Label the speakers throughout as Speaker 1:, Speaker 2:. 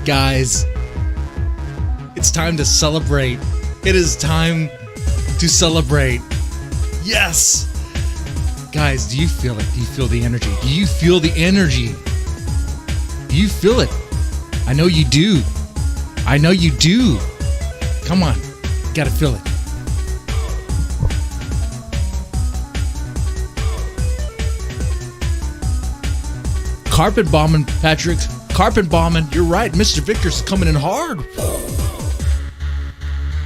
Speaker 1: Guys, it's time to celebrate. It is time to celebrate. Yes! Guys, do you feel it? Do you feel the energy? Do you feel the energy? Do you feel it? I know you do. I know you do. Come on. You gotta feel it. Carpet bombing, Patrick. Carpet bombing. You're right. Mr. Victor's coming in hard.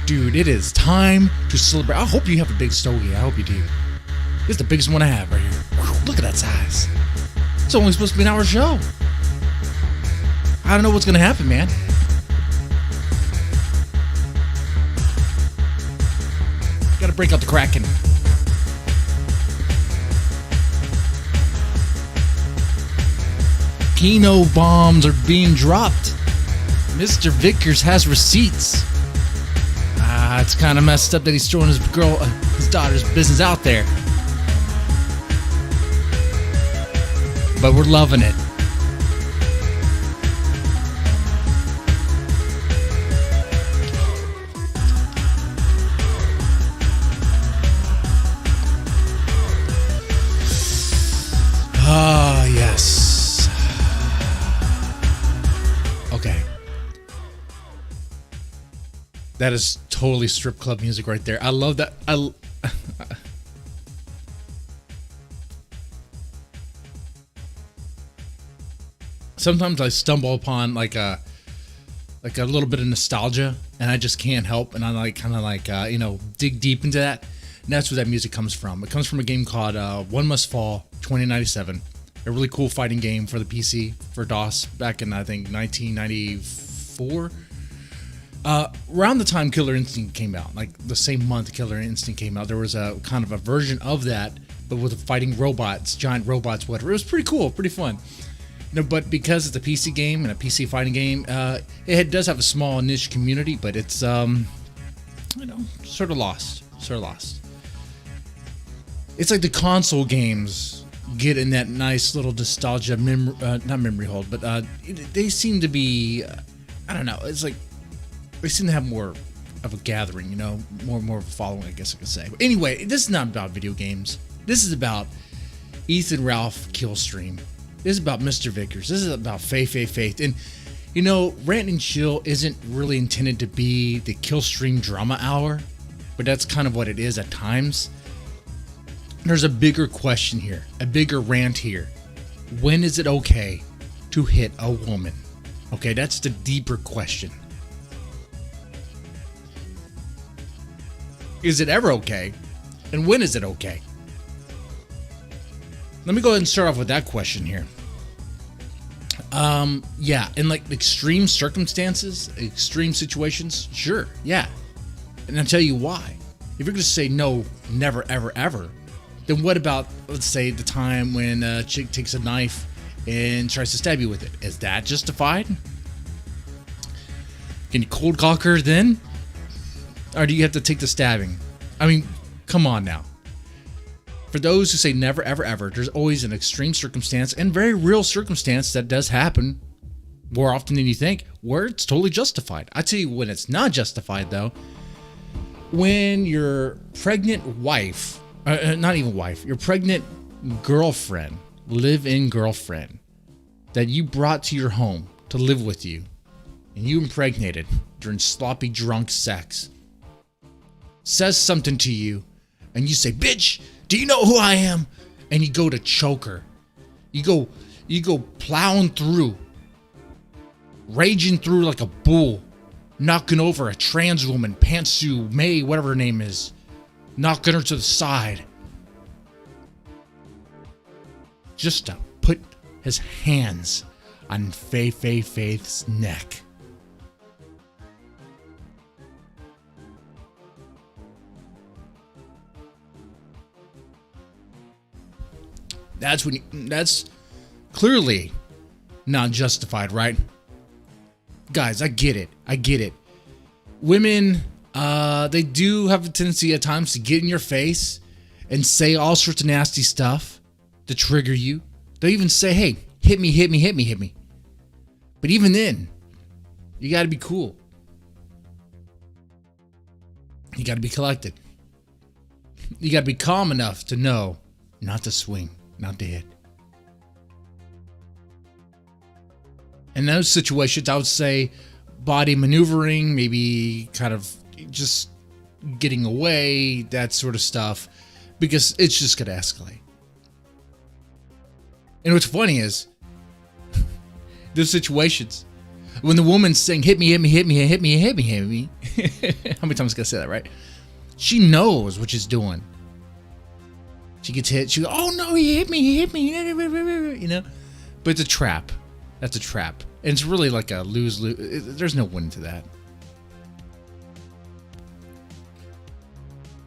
Speaker 1: Dude, it is time to celebrate. I hope you have a big stogie. I hope you do. This is the biggest one I have right here. Look at that size. It's only supposed to be an hour show. I don't know what's going to happen, man. Got to break out the Kraken. Pino bombs are being dropped. Mr. Vickers has receipts. It's kind of messed up that he's throwing his daughter's business out there. But we're loving it. Ah, yes. Okay. That is totally strip club music right there. I love that. Sometimes I stumble upon like a little bit of nostalgia, and I just can't help, and I dig deep into that. And that's where that music comes from. It comes from a game called One Must Fall 2097. A really cool fighting game for the PC, for DOS, back in, I think, 1994. Around the time Killer Instinct came out, like the same month Killer Instinct came out, there was a kind of a version of that, but with fighting robots, giant robots, whatever. It was pretty cool, pretty fun. But because it's a PC game and a PC fighting game, it does have a small niche community, but it's sort of lost. It's like the console games get in that nice little nostalgia not memory hold, but they seem to be, I don't know, it's like they seem to have more of a gathering, more of a following, I guess I could say. But anyway, this is not about video games. This is about Ethan Ralph Killstream. This is about Mr. Vickers. This is about Faith. And, Rant and Chill isn't really intended to be the Killstream drama hour, but that's kind of what it is at times. There's a bigger question here, a bigger rant here. When is it okay to hit a woman? Okay, that's the deeper question. Is it ever okay? And when is it okay? Let me go ahead and start off with that question here. Yeah, in like extreme circumstances, extreme situations, sure, yeah. And I'll tell you why. If you're going to say no, never, ever, ever, then what about, let's say, the time when a chick takes a knife and tries to stab you with it? Is that justified? Can you cold cock her then? Or do you have to take the stabbing? I mean, come on now. For those who say never, ever, ever, there's always an extreme circumstance and very real circumstance that does happen more often than you think, where it's totally justified. I tell you when it's not justified, though. When your pregnant wife, not even wife, your pregnant girlfriend, live-in girlfriend, that you brought to your home to live with you, and you impregnated during sloppy drunk sex, says something to you, and you say, "Bitch, do you know who I am?" And you go to choke her. You go plowing through, raging through like a bull, knocking over a trans woman, Pantsu May, whatever her name is, knocking her to the side, just to put his hands on Faith's neck. That's clearly not justified, right? Guys, I get it. Women, they do have a tendency at times to get in your face and say all sorts of nasty stuff to trigger you. They even say, "Hey, hit me. But even then, You got to be cool. You got to be collected. You got to be calm enough to know not to swing, not to hit. In those situations, I would say body maneuvering, maybe kind of just getting away, that sort of stuff, because it's just going to escalate. And what's funny is, those situations, when the woman's saying, hit me, hit me, hit me, hit me, hit me, hit me. How many times can I say that, right? She knows what she's doing. She gets hit. She goes, oh no, he hit me, you know? But it's a trap. That's a trap. And it's really like a lose-lose. There's no win to that.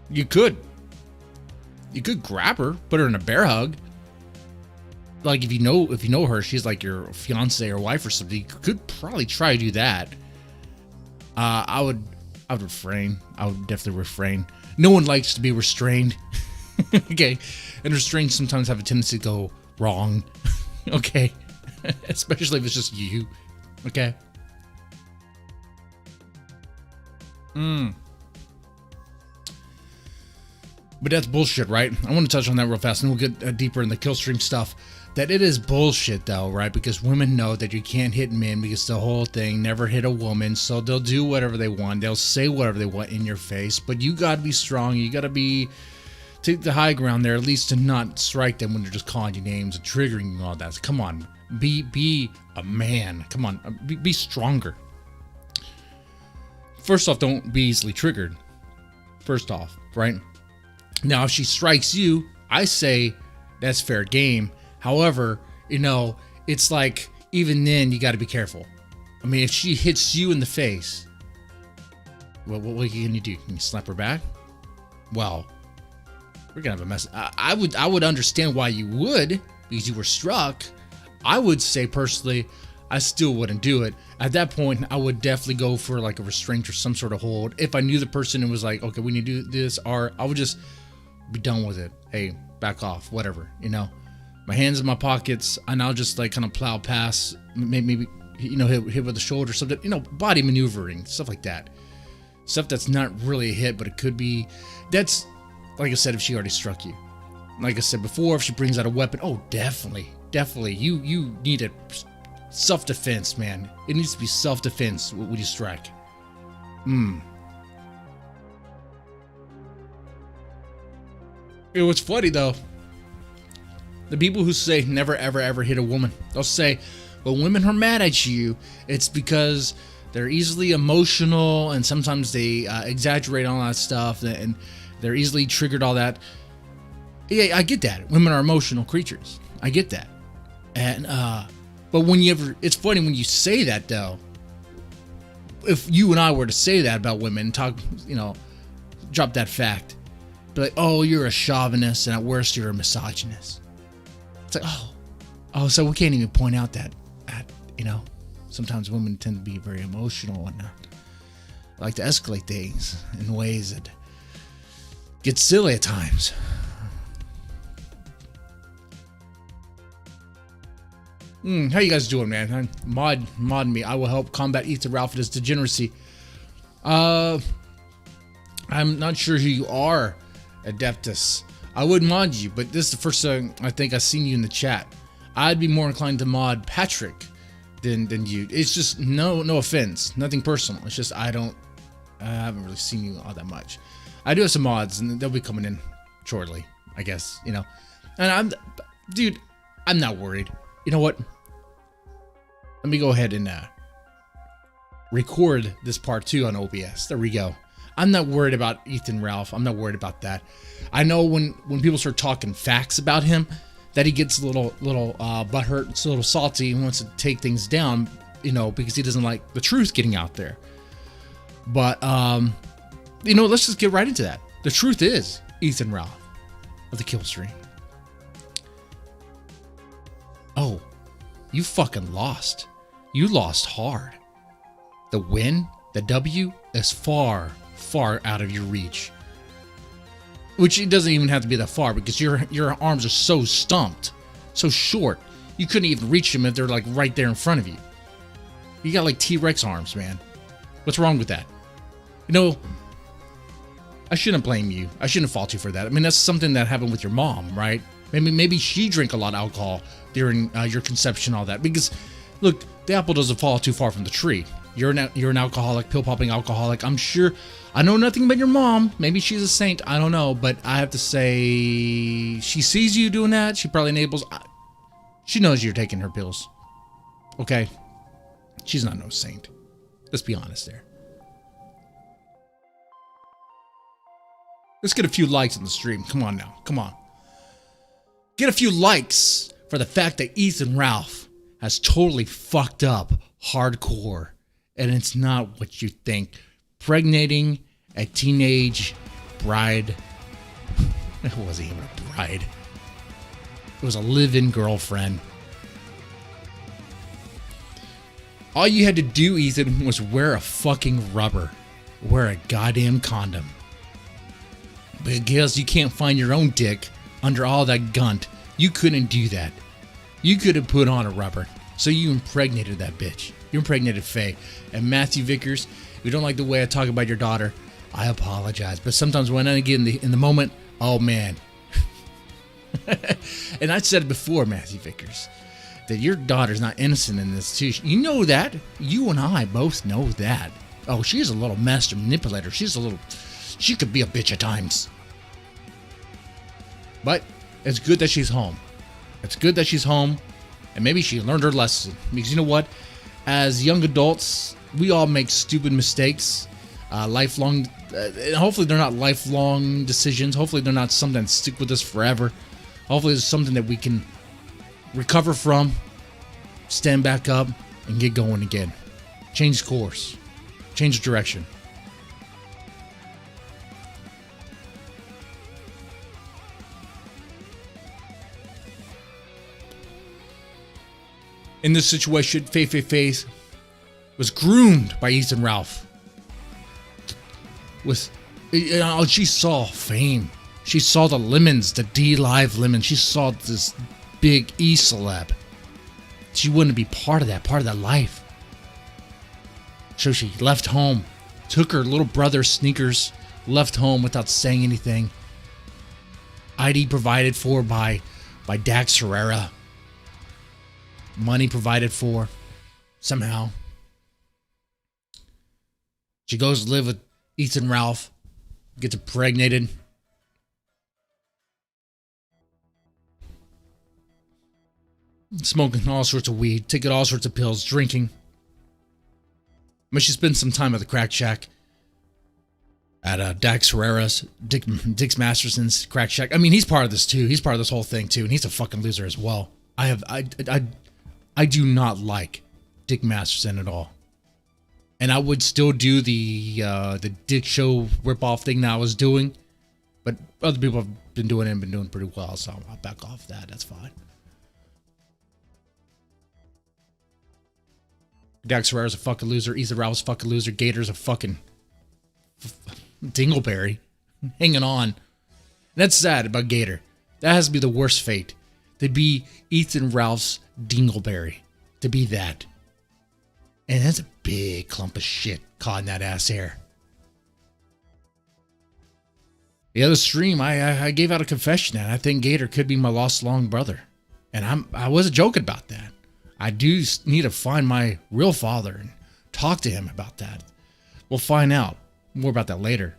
Speaker 1: You could grab her, put her in a bear hug. Like if you know her, she's like your fiance or wife or something. You could probably try to do that. I would refrain. I would definitely refrain. No one likes to be restrained. Okay, and restraints sometimes have a tendency to go wrong. Okay, especially if it's just you. Okay. But that's bullshit, right? I want to touch on that real fast, and we'll get deeper in the kill stream stuff. That it is bullshit, though, right? Because women know that you can't hit men because the whole thing, never hit a woman, so they'll do whatever they want. They'll say whatever they want in your face, but you gotta be strong. You gotta take the high ground there, at least to not strike them when they're just calling you names and triggering you and all that. So come on, be a man. Come on, be stronger. First off, don't be easily triggered. First off, right? Now, if she strikes you, I say that's fair game. However, you know, it's like, even then, you got to be careful. I mean, if she hits you in the face, what can you do? Can you slap her back? Well, we're going to have a mess. I would understand why you would, because you were struck. I would say, personally, I still wouldn't do it. At that point, I would definitely go for like a restraint or some sort of hold. If I knew the person and was like, okay, we need to do this, or I would just be done with it. Hey, back off, whatever, you know. My hands in my pockets, and I'll just like kind of plow past, maybe you know, hit with the shoulder, something, you know, body maneuvering, stuff like that. Stuff that's not really a hit, but it could be. That's, like I said, if she already struck you. Like I said before, if she brings out a weapon, oh, definitely. You need a self-defense, man. It needs to be self-defense when you strike. It was funny though. The people who say never ever ever hit a woman, they'll say, well, women are mad at you, it's because they're easily emotional and sometimes they exaggerate all that stuff and they're easily triggered, all that. Yeah, I get that. Women are emotional creatures. I get that. And but it's funny when you say that though. If you and I were to say that about women, talk, you know, drop that fact, be like, oh, you're a chauvinist and at worst you're a misogynist. It's like, oh, so we can't even point out that, you know, sometimes women tend to be very emotional and like to escalate things in ways that get silly at times. How you guys doing, man? Mod me. I will help combat Ethan Ralph and his degeneracy. I'm not sure who you are, Adeptus. I would mod you, but this is the first time I think I've seen you in the chat. I'd be more inclined to mod Patrick than you. It's just no offense, nothing personal. It's just I haven't really seen you all that much. I do have some mods, and they'll be coming in shortly, I guess, you know. And I'm not worried. You know what? Let me go ahead and record this part 2 on OBS. There we go. I'm not worried about Ethan Ralph. I'm not worried about that. I know when people start talking facts about him, that he gets a little butthurt, it's a little salty, and wants to take things down, you know, because he doesn't like the truth getting out there. But you know, let's just get right into that. The truth is Ethan Ralph of the kill stream. Oh, you fucking lost. You lost hard. The win, the W, is far out of your reach. Which it doesn't even have to be that far because your arms are so stumped, so short, you couldn't even reach them if they're like right there in front of you. You got like T-Rex arms, man. What's wrong with that? You know, I shouldn't blame you. I shouldn't fault you for that. I mean, that's something that happened with your mom, right? Maybe she drank a lot of alcohol during your conception, all that. Because, look, the apple doesn't fall too far from the tree. You're an alcoholic, pill-popping alcoholic. I'm sure. I know nothing about your mom. Maybe she's a saint. I don't know. But I have to say, she sees you doing that. She probably enables. She knows you're taking her pills. Okay? She's not no saint. Let's be honest there. Let's get a few likes on the stream. Come on now. Come on. Get a few likes for the fact that Ethan Ralph has totally fucked up hardcore. And it's not what you think. Pregnating a teenage bride. It wasn't even a bride. It was a live-in girlfriend. All you had to do, Ethan, was wear a fucking rubber. Wear a goddamn condom. Because you can't find your own dick under all that gunt, you couldn't do that. You could have put on a rubber. So you impregnated that bitch. You impregnated Faye. And Matthew Vickers, if you don't like the way I talk about your daughter, I apologize. But sometimes when I get in the moment, oh man. And I said it before, Matthew Vickers, that your daughter's not innocent in this too. You know that. You and I both know that. Oh, she's a little master manipulator. She could be a bitch at times. But it's good that she's home. It's good that she's home. And maybe she learned her lesson. Because you know what? As young adults, we all make stupid mistakes. Lifelong. Hopefully they're not lifelong decisions. Hopefully they're not something that stick with us forever. Hopefully it's something that we can recover from, stand back up, and get going again. Change course. Change direction. In this situation, Faye was groomed by Ethan Ralph. She saw fame. She saw the lemons, the D-Live lemons. She saw this big E-celeb. She wouldn't be part of that life. So she left home, took her little brother's sneakers, left home without saying anything. ID provided for by Dax Herrera. Money provided for, somehow. She goes to live with Ethan Ralph, gets impregnated. Smoking all sorts of weed, taking all sorts of pills, drinking. But she spends some time at the crack shack. At Dax Herrera's, Dick Masterson's crack shack. I mean, he's part of this too. He's part of this whole thing too, and he's a fucking loser as well. I do not like Dick Masterson at all. And I would still do the Dick Show ripoff thing that I was doing. But other people have been doing it and been doing pretty well, so I'll back off that. That's fine. Dax Herrera's a fucking loser. Ethan Ralph's a fucking loser. Gator's a fucking dingleberry. Hanging on. And that's sad about Gator. That has to be the worst fate. To be Ethan Ralph's dingleberry. To be that. And that's a big clump of shit caught in that ass hair. The other stream, I gave out a confession that I think Gator could be my lost long brother. And I wasn't joking about that. I do need to find my real father and talk to him about that. We'll find out more about that later.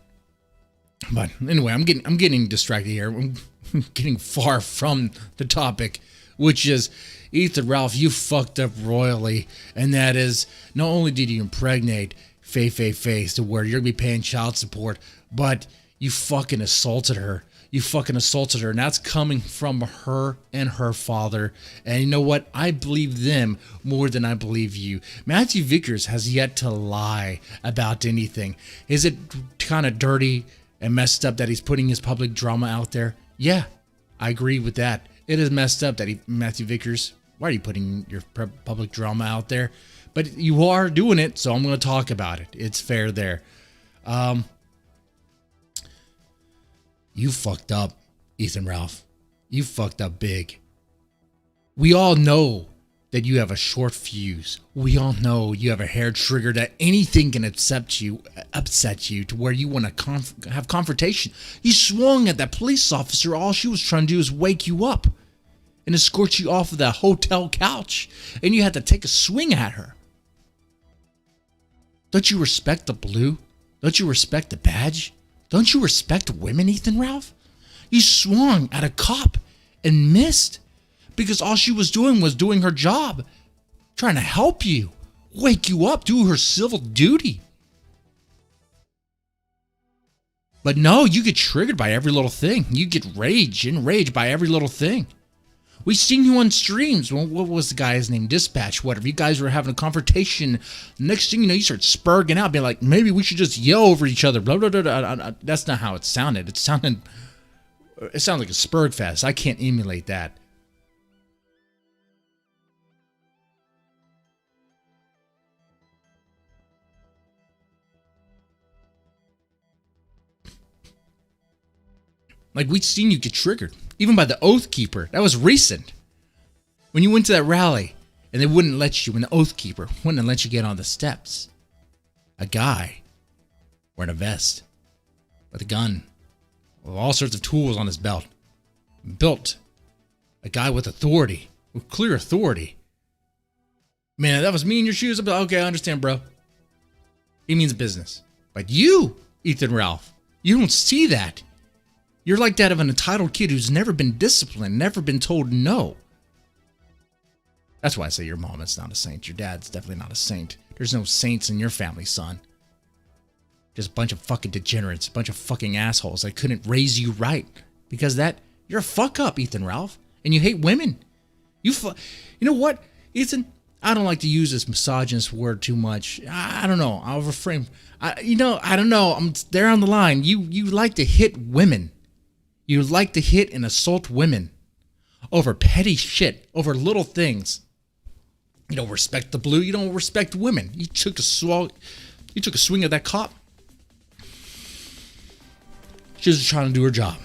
Speaker 1: But anyway, I'm getting distracted here. I'm getting far from the topic, which is Ethan Ralph, you fucked up royally. And that is, not only did you impregnate Faye to where you're going to be paying child support, but you fucking assaulted her. You fucking assaulted her. And that's coming from her and her father. And you know what? I believe them more than I believe you. Matthew Vickers has yet to lie about anything. Is it kind of dirty and messed up that he's putting his public drama out there? Yeah, I agree with that. It is messed up that Matthew Vickers, why are you putting your public drama out there? But you are doing it, so I'm going to talk about it. It's fair there. You fucked up, Ethan Ralph. You fucked up big. We all know that you have a short fuse. We all know you have a hair trigger that anything can upset you to where you want to have confrontation. You swung at that police officer. All she was trying to do is wake you up and escort you off of that hotel couch, and you had to take a swing at her. Don't you respect the blue? Don't you respect the badge? Don't you respect women, Ethan Ralph? You swung at a cop and missed because all she was doing her job, trying to help you, wake you up, do her civil duty. But no, you get triggered by every little thing. You get enraged by every little thing. We've seen you on streams. Well, what was the guy's name? Dispatch, whatever. You guys were having a confrontation. Next thing you know, you start spurging out, being like, maybe we should just yell over each other. Blah, blah, blah, blah. That's not how it sounded. It sounded like a spurg fest. I can't emulate that. Like, we'd seen you get triggered, even by the Oath Keeper. That was recent. When you went to that rally, and they wouldn't let you, when the Oath Keeper wouldn't let you get on the steps. A guy wearing a vest, with a gun, with all sorts of tools on his belt. Built. A guy with authority, with clear authority. Man, that was me in your shoes. I'd be like, okay, I understand, bro. He means business. But you, Ethan Ralph, you don't see that. You're like that of an entitled kid who's never been disciplined, never been told no. That's why I say your mom is not a saint. Your dad's definitely not a saint. There's no saints in your family, son. Just a bunch of fucking degenerates, a bunch of fucking assholes that couldn't raise you right. Because you're a fuck up, Ethan Ralph. And you hate women. You know what, Ethan? I don't like to use this misogynist word too much. I don't know. I'll refrain. I don't know. I'm there on the line. You like to hit women. You like to hit and assault women over petty shit, over little things. You don't respect the blue. You don't respect women. You took a swing at that cop. She was trying to do her job.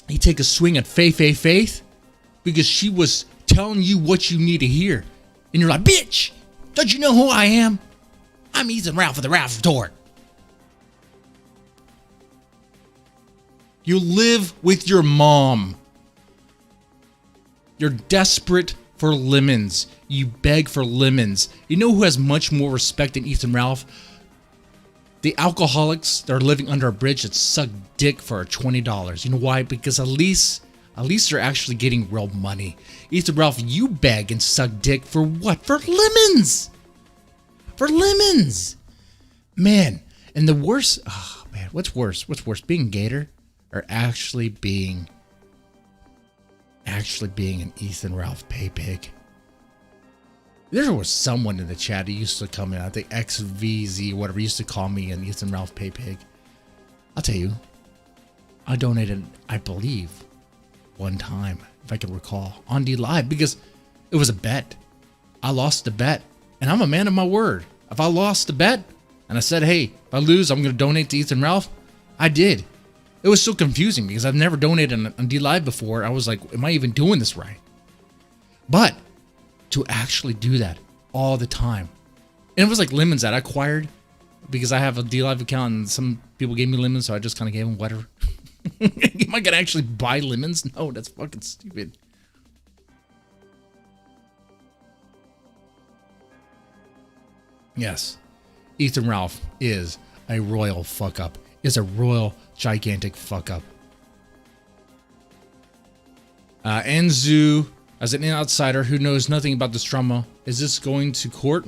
Speaker 1: You take a swing at Faith because she was telling you what you need to hear. And you're like, bitch, don't you know who I am? I'm Ethan Ralph of the Ralph Retort. You live with your mom. You're desperate for lemons. You beg for lemons. You know who has much more respect than Ethan Ralph? The alcoholics that are living under a bridge that suck dick for $20. You know why? Because at least they're actually getting real money. Ethan Ralph, you beg and suck dick for what? For lemons. For lemons. Man, and the worst, oh man, what's worse? What's worse, being Gator or actually being an Ethan Ralph pay pig? There was someone in the chat who used to come in, I think XVZ, whatever, used to call me an Ethan Ralph pay pig. I'll tell you, I donated, I believe, one time, if I can recall, on D Live, because it was a bet. I lost the bet, and I'm a man of my word. If I lost the bet, and I said, hey, if I lose, I'm going to donate to Ethan Ralph, I did. It was so confusing because I've never donated on D Live before. I was like, am I even doing this right? But to actually do that all the time. And it was like lemons that I acquired because I have a D Live account and some people gave me lemons, so I just kind of gave them whatever. Am I going to actually buy lemons? No, that's fucking stupid. Yes, Ethan Ralph is a royal fuck up. Is a royal gigantic fuck up. Anzu, as an outsider who knows nothing about this drama, is this going to court?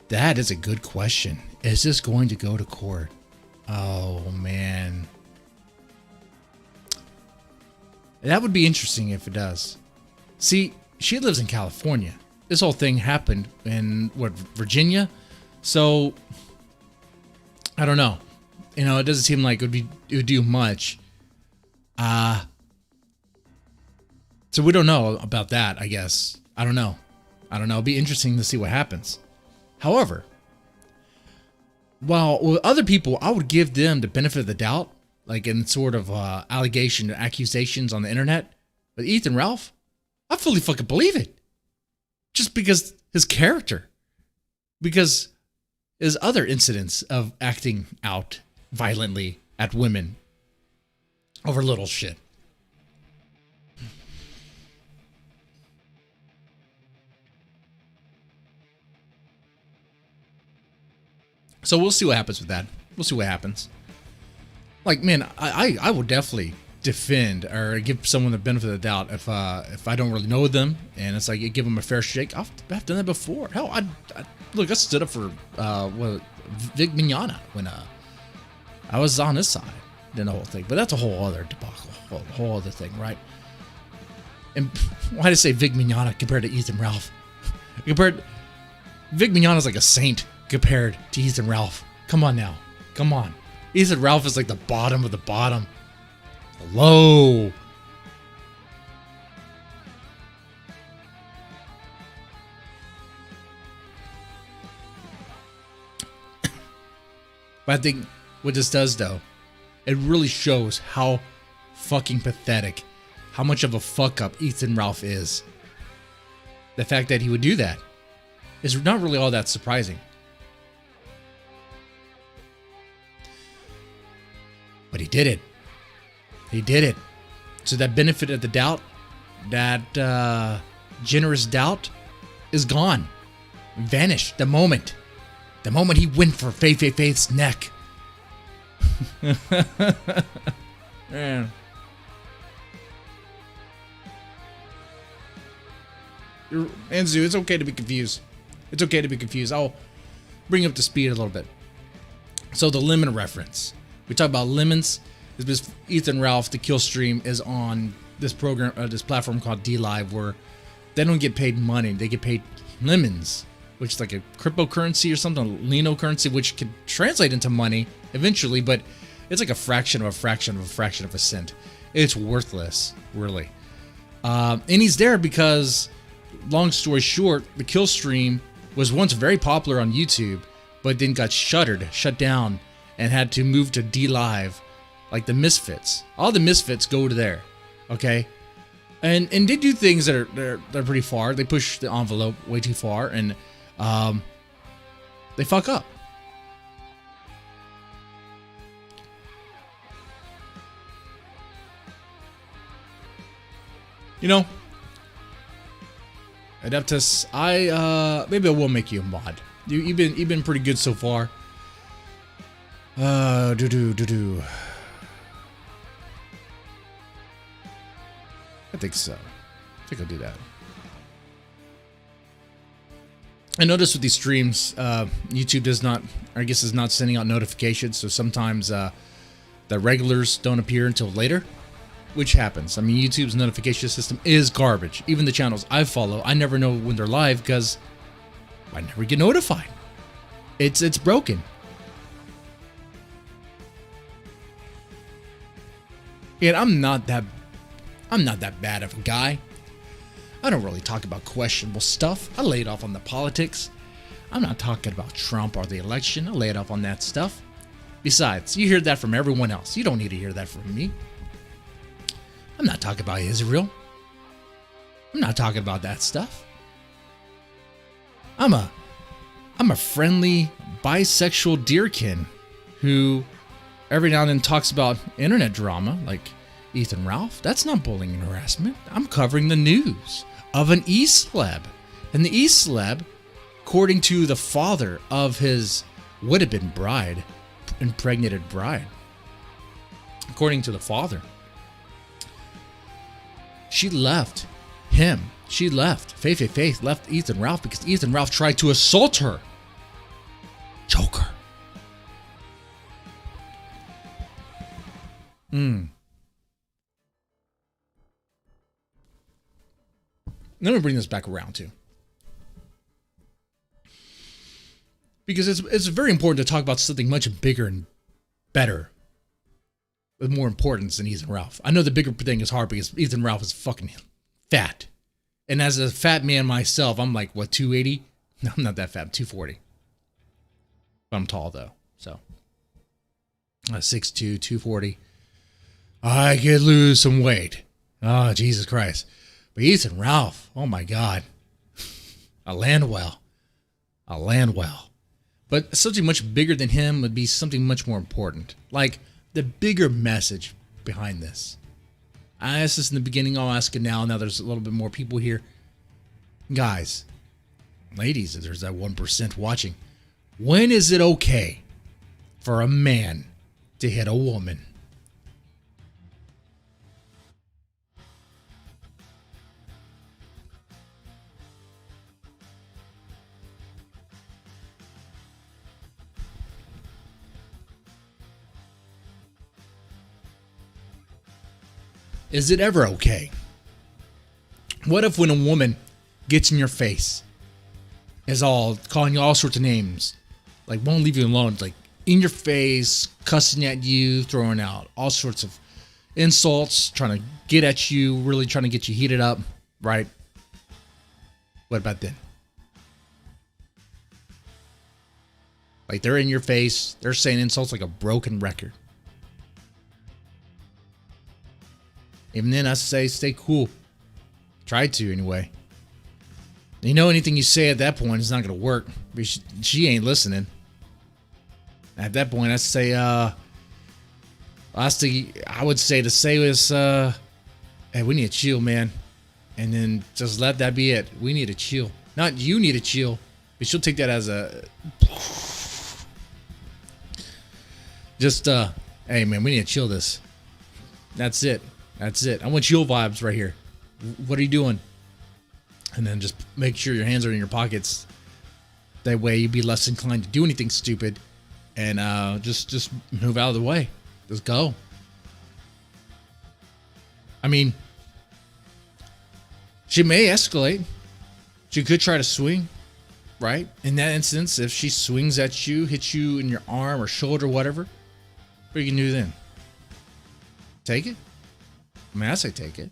Speaker 1: That is a good question. Is this going to go to court? Oh man, that would be interesting if it does. See, she lives in California. This whole thing happened in Virginia, so I don't know. You know, it doesn't seem like it would do much. So we don't know about that, I guess. I don't know. It'd be interesting to see what happens. However, while with other people, I would give them the benefit of the doubt, like in sort of accusations on the internet. But Ethan Ralph, I fully fucking believe it. Just because his character. Because his other incidents of acting out violently at women over little shit. So we'll see what happens with that. We'll see what happens. Like, man, I will definitely defend or give someone the benefit of the doubt if I don't really know them, and it's like you give them a fair shake. I've done that before. Hell, I stood up for Vic Mignogna when I was on his side in the whole thing. But that's a whole other debacle, whole other thing, right? And why did I say Vic Mignogna compared to Ethan Ralph? Vic Mignogna's like a saint compared to Ethan Ralph. Come on now, come on. Ethan Ralph is like the bottom of the bottom. Low. But I think what this does, though, it really shows how fucking pathetic, how much of a fuck up Ethan Ralph is. The fact that he would do that is not really all that surprising. But he did it. He did it. So that benefit of the doubt, that generous doubt, is gone. Vanished the moment he went for Faith's neck. Man. Anzu, it's okay to be confused. It's okay to be confused. I'll bring up to speed a little bit. So the lemon reference. We talk about lemons. This Ethan Ralph, the kill stream, is on this program, this platform called DLive, where they don't get paid money. They get paid lemons, which is like a cryptocurrency or something, Lino currency, which can translate into money eventually, but it's like a fraction of a fraction of a fraction of a cent. It's worthless, really. And he's there because, long story short, the kill stream was once very popular on YouTube, but then got shut down, and had to move to DLive, like the Misfits. All the Misfits go to there, okay? And they do things that are pretty far. They push the envelope way too far, and they fuck up. You know, Adeptus, maybe I will make you a mod. You've been pretty good so far. I think so. I think I'll do that. I noticed with these streams, YouTube is not sending out notifications, so sometimes the regulars don't appear until later, which happens. I mean, YouTube's notification system is garbage. Even the channels I follow, I never know when they're live because I never get notified. It's broken. And I'm not that bad of a guy. I don't really talk about questionable stuff. I lay it off on the politics. I'm not talking about Trump or the election. I lay it off on that stuff. Besides, you hear that from everyone else. You don't need to hear that from me. I'm not talking about Israel. I'm not talking about that stuff. I'm a friendly bisexual deerkin who every now and then talks about internet drama like Ethan Ralph. That's not bullying and harassment. I'm covering the news of an e-celeb. And the e-celeb, according to the father of his would-have-been bride, impregnated bride, according to the father, she left him. She left. Faith left Ethan Ralph because Ethan Ralph tried to assault her. Joker. Let me bring this back around too, because it's very important to talk about something much bigger and better, with more importance than Ethan Ralph. I know the bigger thing is hard because Ethan Ralph is fucking fat, and as a fat man myself, I'm like, what, 280? No, I'm not that fat. I'm 240. But I'm tall though, so 6'2", 240. I could lose some weight. Oh, Jesus Christ. But Ethan Ralph, oh my God. I land well. I land well. But something much bigger than him would be something much more important. Like the bigger message behind this. I asked this in the beginning, I'll ask it now. Now there's a little bit more people here. Guys, ladies, if there's that 1% watching, when is it okay for a man to hit a woman? Is it ever okay? What if when a woman gets in your face, is all calling you all sorts of names, like won't leave you alone, like in your face, cussing at you, throwing out all sorts of insults, trying to get at you, really trying to get you heated up, right? What about then? Like they're in your face, they're saying insults like a broken record. Even then, I say stay cool. Try to, anyway. You know, anything you say at that point is not going to work. She ain't listening. At that point, I say, I would say to say is, hey, we need to chill, man. And then just let that be it. We need to chill. Not you need to chill, but she'll take that as a, just, hey, man, we need to chill this. That's it. That's it. I want chill vibes right here. What are you doing? And then just make sure your hands are in your pockets. That way you'd be less inclined to do anything stupid. And just move out of the way. Just go. I mean, she may escalate. She could try to swing, right? In that instance, if she swings at you, hits you in your arm or shoulder, whatever, what are you going to do then? Take it? I mean, I say take it.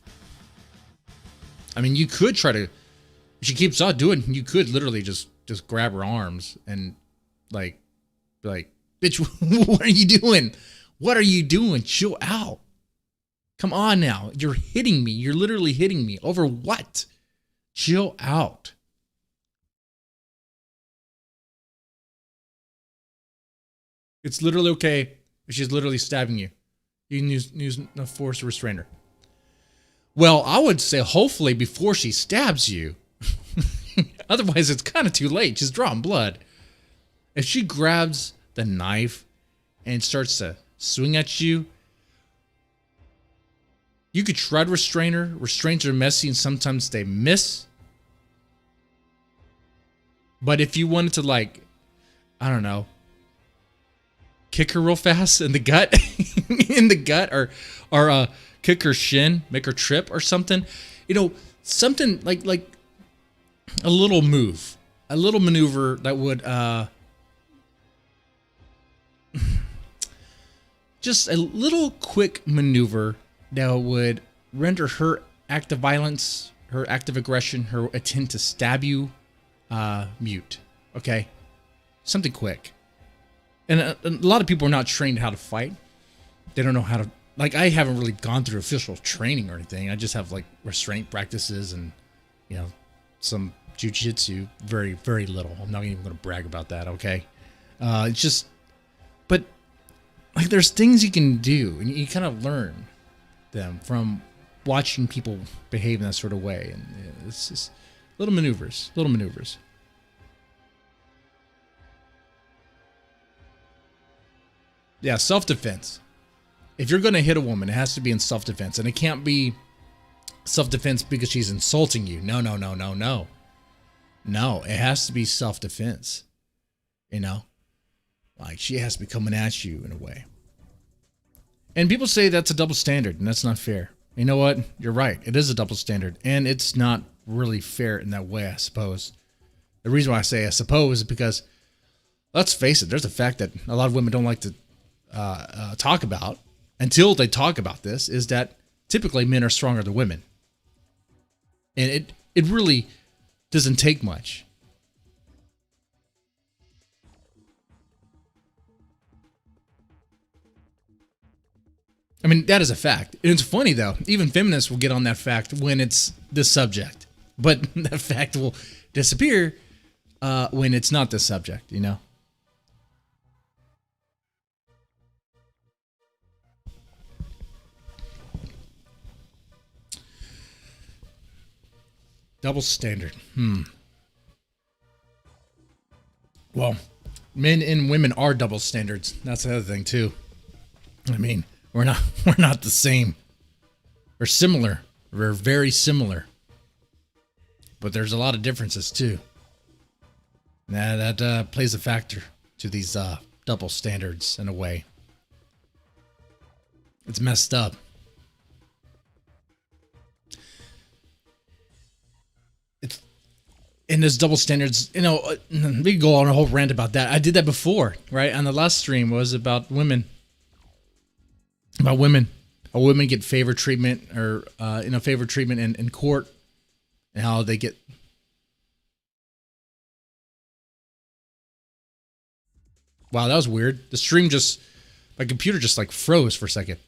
Speaker 1: I mean, you could try to, if she keeps on doing, you could literally just grab her arms and like, bitch, what are you doing? What are you doing? Chill out. Come on now. You're hitting me. You're literally hitting me. Over what? Chill out. It's literally okay if she's literally stabbing you. You can use no force to restrain her. Well, I would say hopefully before she stabs you. Otherwise, it's kind of too late. She's drawing blood. If she grabs the knife and starts to swing at you, you could try to restrain her. Restraints are messy and sometimes they miss. But if you wanted to, like, I don't know, kick her real fast in the gut, or kick her shin, make her trip or something, you know, something like a little move, a little maneuver that would just a little quick maneuver that would render her act of violence, her act of aggression, her attempt to stab you mute. Okay, something quick. And a lot of people are not trained how to fight. They don't know how to, like, I haven't really gone through official training or anything. I just have like restraint practices and, you know, some jiu-jitsu, very, very little. I'm not even going to brag about that. Okay. It's just, but like there's things you can do and you kind of learn them from watching people behave in that sort of way. And it's just little maneuvers. Yeah, self-defense. If you're going to hit a woman, it has to be in self-defense. And it can't be self-defense because she's insulting you. No. No, it has to be self-defense. You know? Like, she has to be coming at you in a way. And people say that's a double standard, and that's not fair. You know what? You're right. It is a double standard. And it's not really fair in that way, I suppose. The reason why I say I suppose is because, let's face it, there's a fact that a lot of women don't like to talk about until they talk about this, is that typically men are stronger than women. And it really doesn't take much. I mean, that is a fact. And it's funny, though. Even feminists will get on that fact when it's this subject. But that fact will disappear when it's not this subject, you know? Double standard. Well, men and women are double standards. That's the other thing, too. I mean, we're not the same. We're similar. We're very similar. But there's a lot of differences, too. That plays a factor to these double standards in a way. It's messed up. And those double standards, you know, we could go on a whole rant about that. I did that before, right? On the last stream was about women. About women. How women get favor treatment or, favor treatment in court. And how they get... Wow, that was weird. The stream my computer just like froze for a second.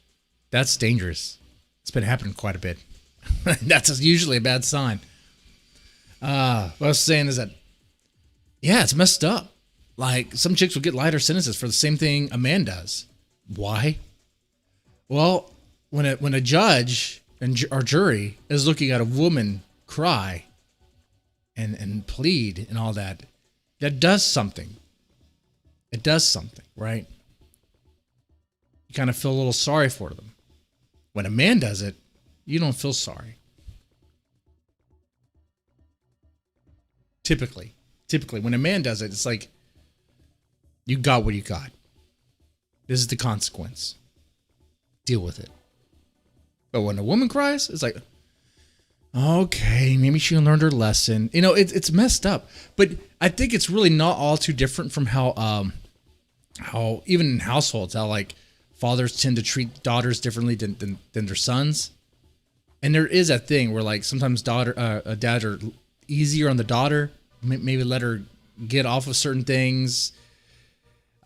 Speaker 1: That's dangerous. It's been happening quite a bit. That's usually a bad sign. What I was saying is that, yeah, it's messed up. Like, some chicks will get lighter sentences for the same thing a man does. Why? Well, when a judge or jury is looking at a woman cry and plead and all that, that does something. It does something, right? You kind of feel a little sorry for them. When a man does it, you don't feel sorry. Typically, when a man does it, it's like, you got what you got. This is the consequence. Deal with it. But when a woman cries, it's like, okay, maybe she learned her lesson. You know, it's messed up. But I think it's really not all too different from how even in households, how like fathers tend to treat daughters differently than their sons. And there is that thing where like sometimes dad are easier on the daughter, maybe let her get off of certain things,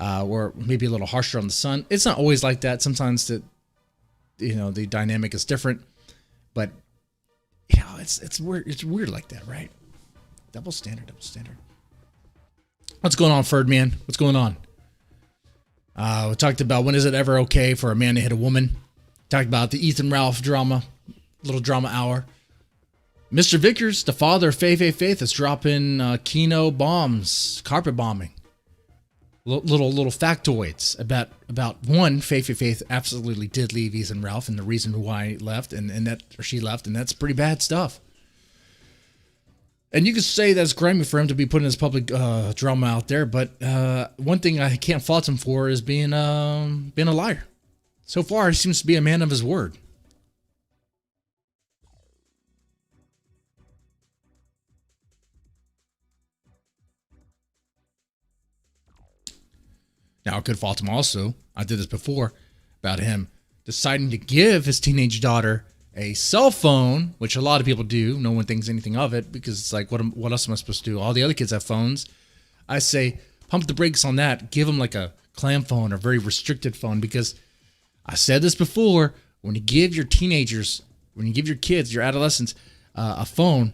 Speaker 1: or maybe a little harsher on the son. It's not always like that. Sometimes the dynamic is different, but you know, it's weird. It's weird like that, right? Double standard. What's going on, Ferdman? What's going on? We talked about when is it ever okay for a man to hit a woman. Talked about the Ethan Ralph drama, little drama hour. Mr. Vickers, the father of Faith, is dropping Kino bombs, carpet bombing. Little factoids about one, Faith absolutely did leave Ethan Ralph, and the reason why he left, she left, and that's pretty bad stuff. And you could say that's grimy for him to be putting his public drama out there, but one thing I can't fault him for is being a liar. So far, he seems to be a man of his word. Now, I could fault him also. I did this before about him deciding to give his teenage daughter a cell phone, which a lot of people do. No one thinks anything of it because it's like, what else am I supposed to do? All the other kids have phones. I say, pump the brakes on that. Give them like a clam phone or very restricted phone, because I said this before. When you give your teenagers, when you give your kids, your adolescents, a phone,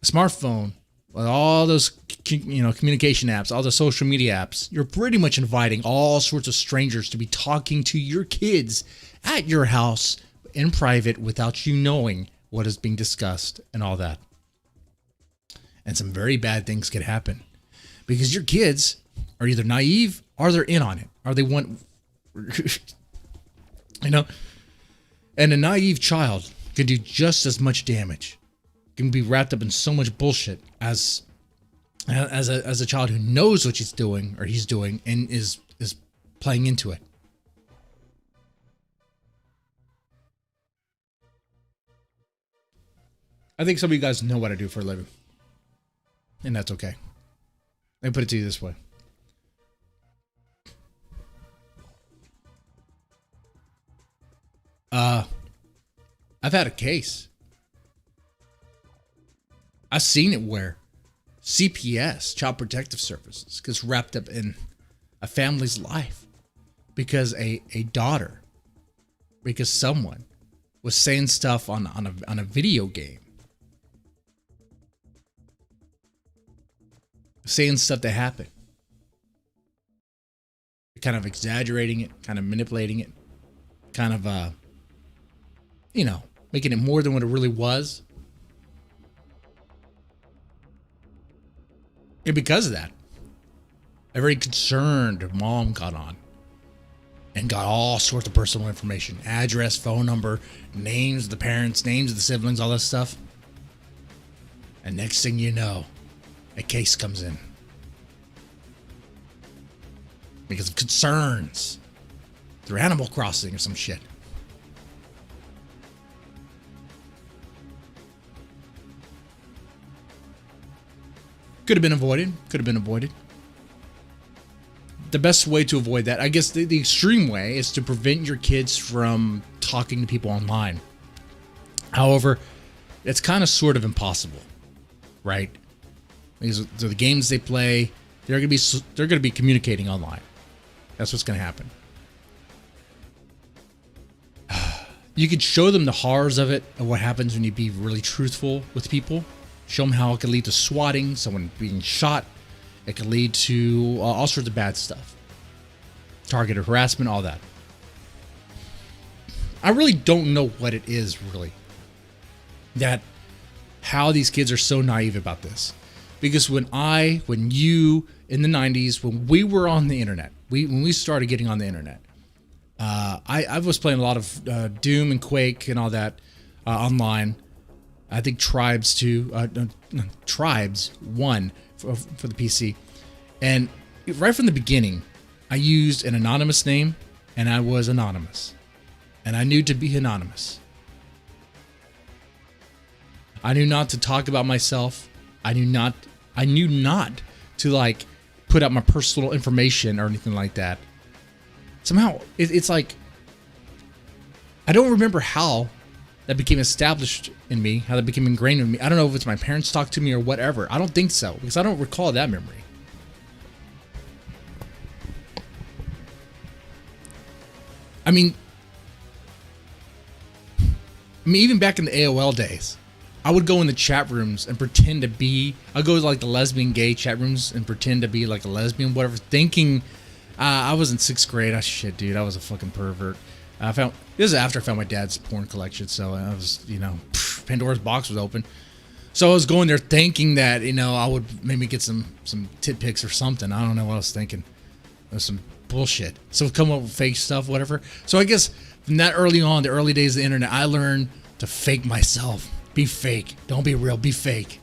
Speaker 1: a smartphone, with all those communication apps, all the social media apps, you're pretty much inviting all sorts of strangers to be talking to your kids at your house in private without you knowing what is being discussed and all that. And some very bad things could happen because your kids are either naive or they're in on it, or they want, and a naive child can do just as much damage, can be wrapped up in so much bullshit as a child who knows what he's doing and is playing into it. I think some of you guys know what I do for a living, and that's okay. Let me put it to you this way. I've had a case. I've seen it where CPS, Child Protective Services, gets wrapped up in a family's life because a daughter because someone was saying stuff on a video game, saying stuff that happened, kind of exaggerating it, kind of manipulating it, kind of making it more than what it really was. And because of that, a very concerned mom got on and got all sorts of personal information, address, phone number, names of the parents, names of the siblings, all that stuff. And next thing you know, a case comes in because of concerns through Animal Crossing or some shit. Could have been avoided. The best way to avoid that, I guess the extreme way, is to prevent your kids from talking to people online. However, it's kind of sort of impossible, right? Because the games they play, they're going to be communicating online. That's what's going to happen. You could show them the horrors of it, and what happens when you be really truthful with people. Show them how it could lead to swatting, someone being shot. It could lead to all sorts of bad stuff. Targeted harassment, all that. I really don't know what it is, really. How these kids are so naive about this. Because when you, in the 90s, when we were on the internet, when we started getting on the internet, I was playing a lot of Doom and Quake and all that online. I think Tribes 2, Tribes 1 for the PC. And right from the beginning, I used an anonymous name, and I was anonymous. And I knew to be anonymous. I knew not to talk about myself. I knew not to like put out my personal information or anything like that. Somehow, it's like, I don't remember how that became established in me, how that became ingrained in me. I don't know if it's my parents talked to me or whatever. I don't think so, because I don't recall that memory. I mean, even back in the AOL days, I would go in the chat rooms and pretend to be, I'd go to like the lesbian gay chat rooms and pretend to be like a lesbian, whatever, thinking I was in 6th grade. Shit, dude, I was a fucking pervert. This is after I found my dad's porn collection, so I was, Pandora's box was open. So I was going there thinking that, I would maybe get some tit pics or something. I don't know what I was thinking. It was some bullshit. So come up with fake stuff, whatever. So I guess from that early on, the early days of the internet, I learned to fake myself. Be fake. Don't be real. Be fake.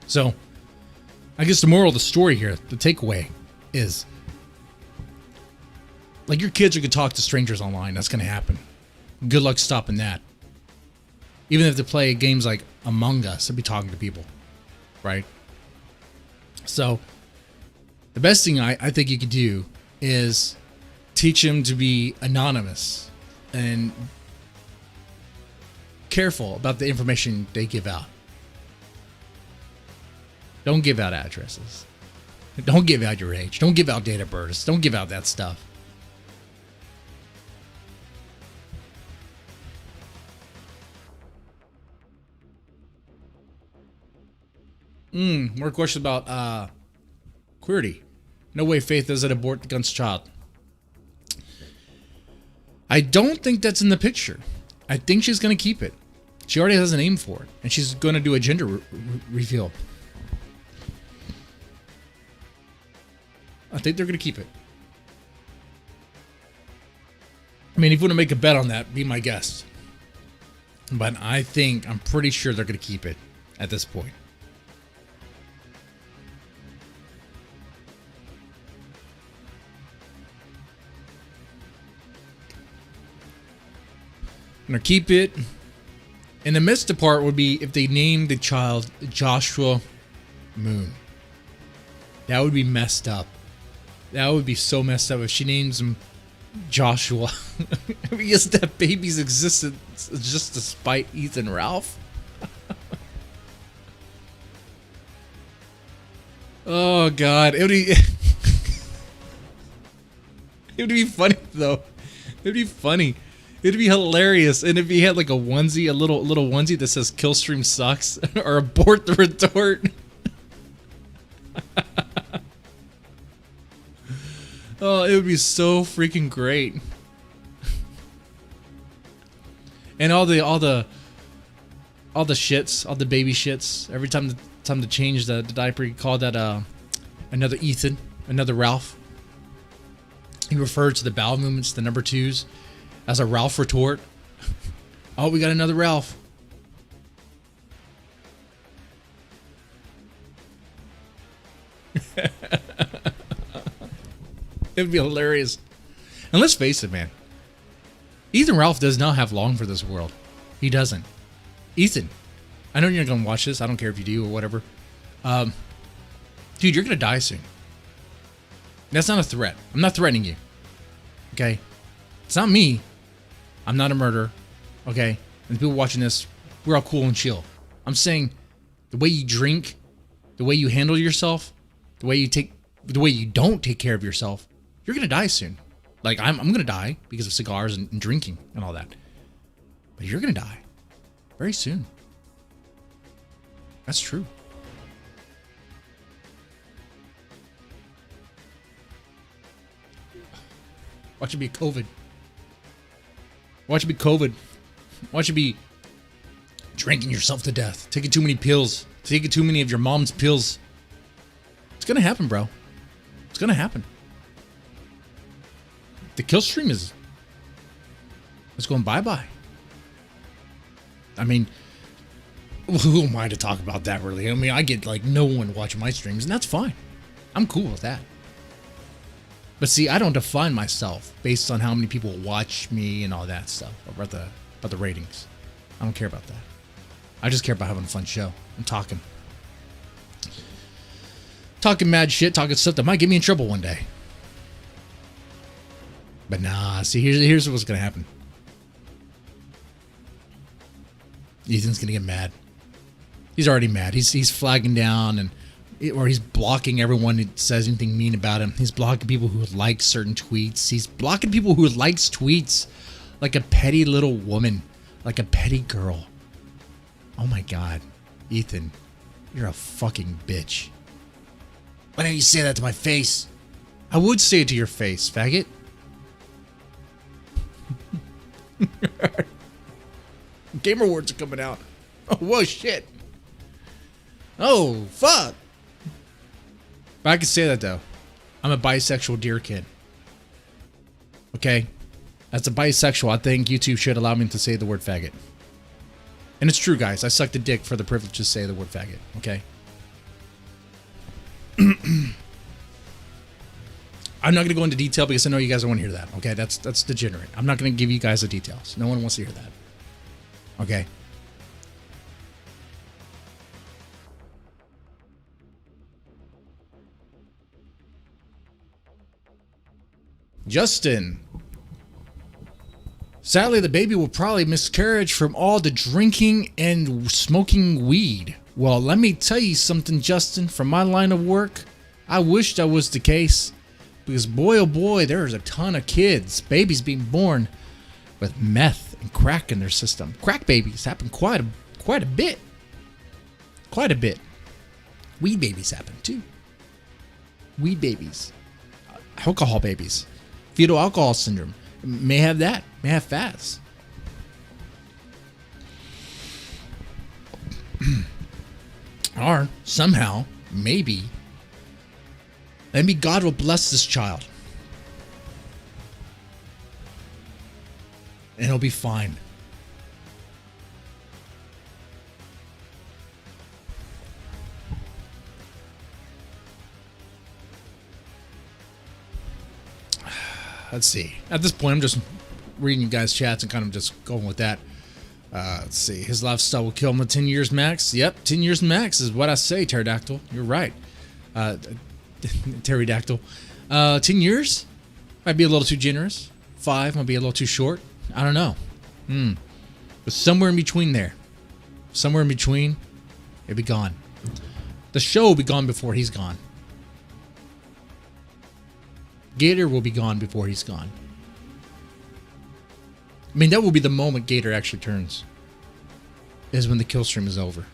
Speaker 1: So I guess the moral of the story here, the takeaway is, like, your kids are going to talk to strangers online. That's going to happen. Good luck stopping that. Even if they play games like Among Us, they'll be talking to people, right? So the best thing I think you could do is teach them to be anonymous and careful about the information they give out. Don't give out addresses. Don't give out your age. Don't give out date of birth. Don't give out that stuff. More questions about queerty. No way Faith doesn't abort the gun's child. I don't think that's in the picture. I think she's going to keep it. She already has a name for it. And she's going to do a gender reveal. I think they're going to keep it. I mean, if you want to make a bet on that, be my guest. But I'm pretty sure they're going to keep it at this point. I'm going to keep it. And the missed part would be if they named the child Joshua Moon. That would be messed up. That would be so messed up if she names him Joshua. Because that baby's existence is just to spite Ethan Ralph. Oh God, it would be. It would be funny though. It'd be funny. It'd be hilarious. And if he had like a onesie, a little onesie that says "Killstream sucks" or "Abort the retort." Oh, it would be so freaking great. And all the shits, all the baby shits. Every time to change the diaper, he called that another Ethan, another Ralph. He referred to the bowel movements, the number 2s, as a Ralph retort. Oh, we got another Ralph. It would be hilarious. And let's face it, man. Ethan Ralph does not have long for this world. He doesn't. Ethan, I know you're not going to watch this. I don't care if you do or whatever. Dude, you're going to die soon. That's not a threat. I'm not threatening you. Okay? It's not me. I'm not a murderer. Okay? And the people watching this, we're all cool and chill. I'm saying the way you drink, the way you handle yourself, the way you don't take care of yourself, you're going to die soon. Like, I'm going to die because of cigars and drinking and all that. But you're going to die very soon. That's true. Watch it be COVID. Watch it be COVID. Watch it be drinking yourself to death. Taking too many pills. Taking too many of your mom's pills. It's going to happen, bro. It's going to happen. The kill stream is going bye-bye. I mean, who am I to talk about that, really? I mean, I get, like, no one watching my streams, and that's fine. I'm cool with that. But see, I don't define myself based on how many people watch me and all that stuff, about the ratings. I don't care about that. I just care about having a fun show. I'm talking mad shit, talking stuff that might get me in trouble one day. But nah, see, here's what's gonna happen. Ethan's gonna get mad. He's already mad. He's flagging down or he's blocking everyone who says anything mean about him. He's blocking people who like certain tweets. He's blocking people who likes tweets like a petty little woman, like a petty girl. Oh my God, Ethan, you're a fucking bitch. Why don't you say that to my face? I would say it to your face, faggot. Gamer words are coming out. Oh, whoa, shit. Oh, fuck. But I can say that, though. I'm a bisexual deer kid. Okay? As a bisexual, I think YouTube should allow me to say the word faggot. And it's true, guys. I sucked a dick for the privilege to say the word faggot. Okay? I'm not going to go into detail because I know you guys don't want to hear that. Okay? That's degenerate. I'm not going to give you guys the details. No one wants to hear that. Okay? Justin. Sadly, the baby will probably miscarriage from all the drinking and smoking weed. Well, let me tell you something, Justin. From my line of work, I wish that was the case. Because boy, oh boy, there's a ton of kids, babies being born with meth and crack in their system. Crack babies happen quite a bit. Quite a bit. Weed babies happen too. Weed babies. Alcohol babies. Fetal alcohol syndrome. May have that. May have FAS. Or somehow, maybe God will bless this child. And he'll be fine. Let's see. At this point, I'm just reading you guys' chats and kind of just going with that. Let's see. His lifestyle will kill him with 10 years max. Yep, 10 years max is what I say, Pterodactyl. You're right. Pterodactyl. 10 years? Might be a little too generous. 5 might be a little too short. I don't know. But somewhere in between there. Somewhere in between, it'll be gone. The show will be gone before he's gone. Gator will be gone before he's gone. I mean, that will be the moment Gator actually turns. Is when the kill stream is over.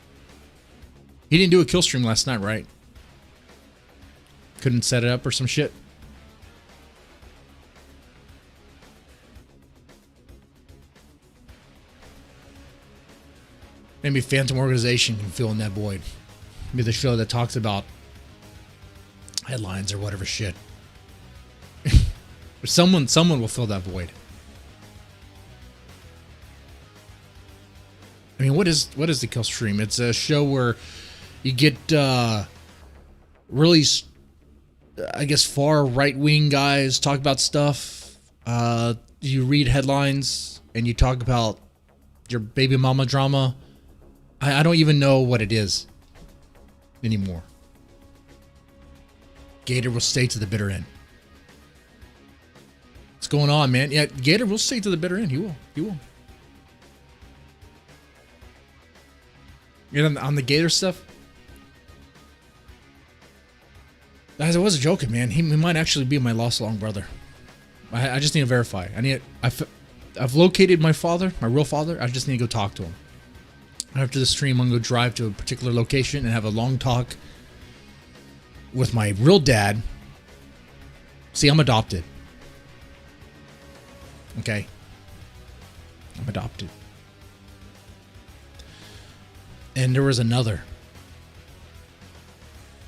Speaker 1: He didn't do a kill stream last night, right? Couldn't set it up or some shit. Maybe Phantom Organization can fill in that void. Maybe the show that talks about headlines or whatever shit. But someone will fill that void. I mean, what is the kill stream? It's a show where you get really, I guess, far right-wing guys talk about stuff. You read headlines and you talk about your baby mama drama. I don't even know what it is anymore. Gator will stay to the bitter end. What's going on, man? Yeah, Gator will stay to the bitter end. He will. He will. And on the Gator stuff, guys, I wasn't joking, man. He might actually be my lost long brother. I just need to verify. I've located my father, my real father. I just need to go talk to him. After the stream, I'm going to go drive to a particular location and have a long talk with my real dad. See, I'm adopted. Okay? I'm adopted. And there was another.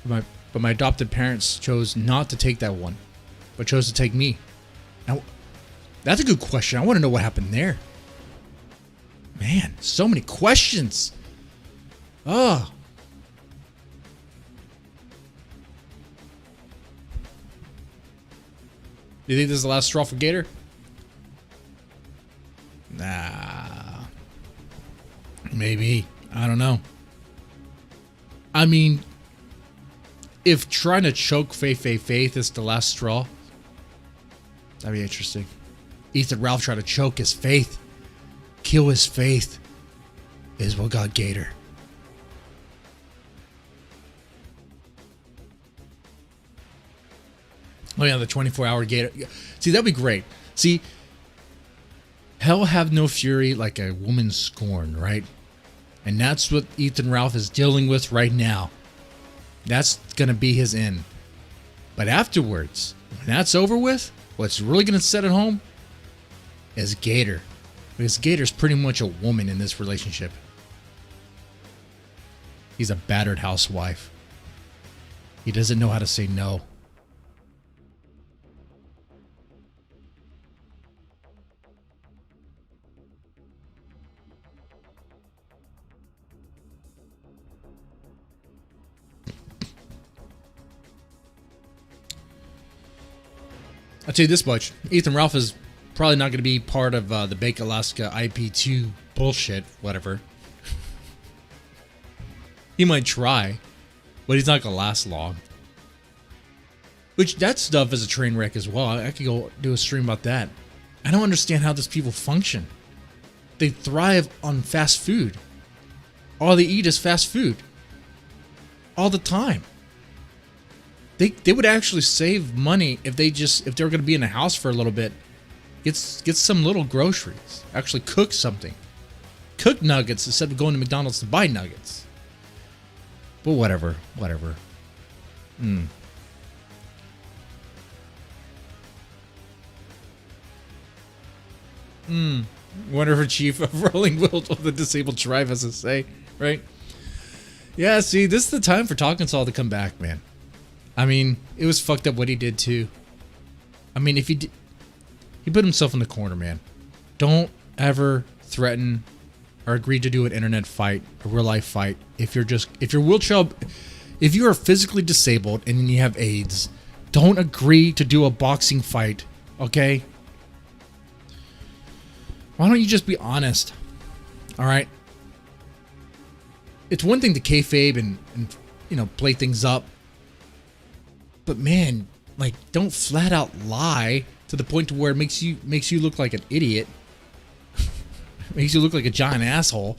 Speaker 1: But my adopted parents chose not to take that one, but chose to take me. Now, that's a good question. I want to know what happened there. Man, so many questions. Oh. Do you think this is the last straw for Gator? Nah. Maybe. I don't know. I mean, if trying to choke Faith is the last straw, that'd be interesting. Ethan Ralph tried to choke his faith. Kill his faith is what got Gator. Oh yeah, the 24-hour Gator. See, that'd be great. See, hell have no fury like a woman scorned, right? And that's what Ethan Ralph is dealing with right now. That's going to be his end. But afterwards, when that's over with, what's really going to set it home is Gator. Because Gator's pretty much a woman in this relationship. He's a battered housewife. He doesn't know how to say no. I'll tell you this much. Ethan Ralph is probably not going to be part of the Bake Alaska IP2 bullshit, whatever. He might try, but he's not going to last long. Which, that stuff is a train wreck as well. I could go do a stream about that. I don't understand how these people function. They thrive on fast food. All they eat is fast food. All the time. They would actually save money if they were going to be in a house for a little bit. Get some little groceries. Actually cook something. Cook nuggets instead of going to McDonald's to buy nuggets. But whatever. Wonder if Chief of Rolling Wheels of the Disabled Tribe has to say, right? Yeah, see, this is the time for Talking Saul to come back, man. I mean, it was fucked up what he did too. I mean, if he put himself in the corner, man. Don't ever threaten or agree to do an internet fight, a real life fight. If you are physically disabled and you have AIDS, don't agree to do a boxing fight, okay? Why don't you just be honest? All right. It's one thing to kayfabe and play things up. But man, like, don't flat out lie to the point to where it makes you look like an idiot. Makes you look like a giant asshole.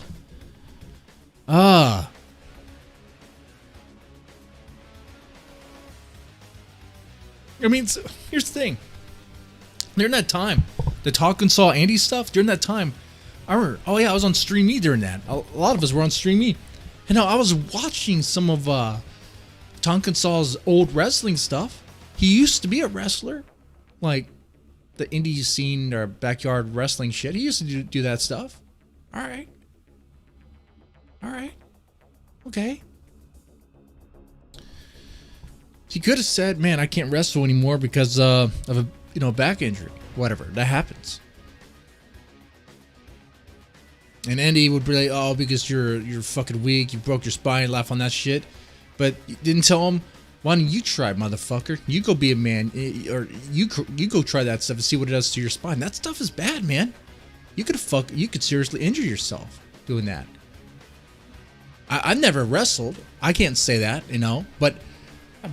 Speaker 1: I mean, here's the thing. During that time, the Talking Saw Andy stuff, during that time, I remember, oh yeah, I was on Stream E during that. A lot of us were on Stream E. And I was watching some of Tonkin Saw's old wrestling stuff. He used to be a wrestler. Like, the indie scene or backyard wrestling shit. He used to do that stuff. Alright. Alright. Okay. He could have said, man, I can't wrestle anymore because of a back injury. Whatever. That happens. And Andy would be like, oh, because you're fucking weak, you broke your spine, laugh on that shit. But you didn't tell him, why don't you try, motherfucker? You go be a man, or you go try that stuff and see what it does to your spine. That stuff is bad, man. You could seriously injure yourself doing that. I've never wrestled. I can't say that, but I've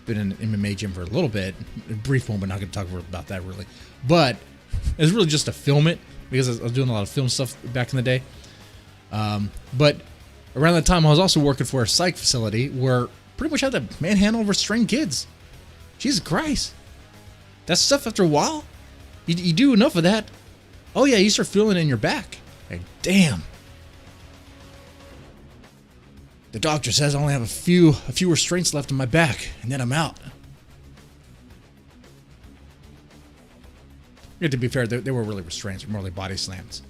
Speaker 1: been in an MMA gym for a little bit. A brief moment, not going to talk about that really. But it's really just to film it, because I was doing a lot of film stuff back in the day. But around that time, I was also working for a psych facility where pretty much had to manhandle restrained kids. Jesus Christ. That stuff, after a while, you do enough of that. Oh yeah, you start feeling it in your back. Like, damn. The doctor says I only have a few restraints left in my back, and then I'm out. Yeah, to be fair, they were really restraints, more like body slams.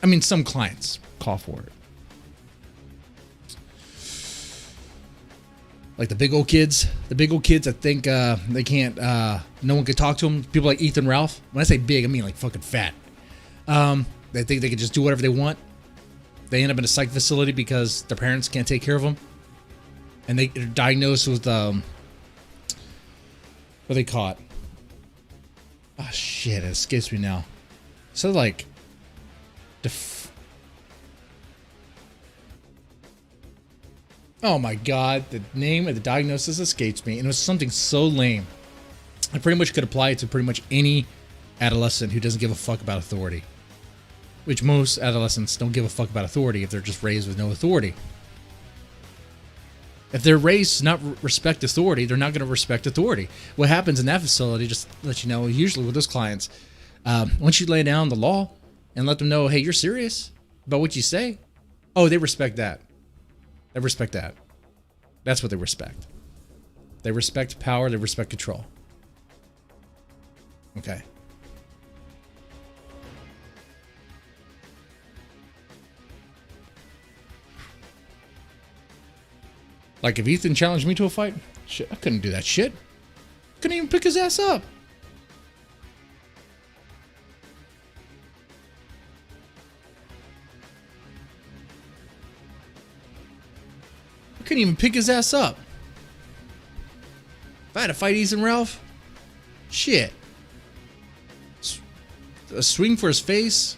Speaker 1: I mean, some clients call for it. Like the big old kids. The big old kids, I think they can't, no one can talk to them. People like Ethan Ralph. When I say big, I mean like fucking fat. They think they can just do whatever they want. They end up in a psych facility because their parents can't take care of them. And they're diagnosed with, what are they caught? Oh shit, it escapes me now. So like, oh my god, the name of the diagnosis escapes me, and it was something so lame. I pretty much could apply it to pretty much any adolescent who doesn't give a fuck about authority. Which most adolescents don't give a fuck about authority if they're just raised with no authority. If they're raised to not respect authority, they're not going to respect authority. What happens in that facility, just to let you know, usually with those clients, once you lay down the law and let them know, hey, you're serious about what you say, oh, they respect that. They respect that. That's what they respect. They respect power. They respect control. Okay. Like if Ethan challenged me to a fight, shit, I couldn't do that shit. Couldn't even pick his ass up. I couldn't even pick his ass up. If I had to fight Ethan Ralph, shit. A swing for his face,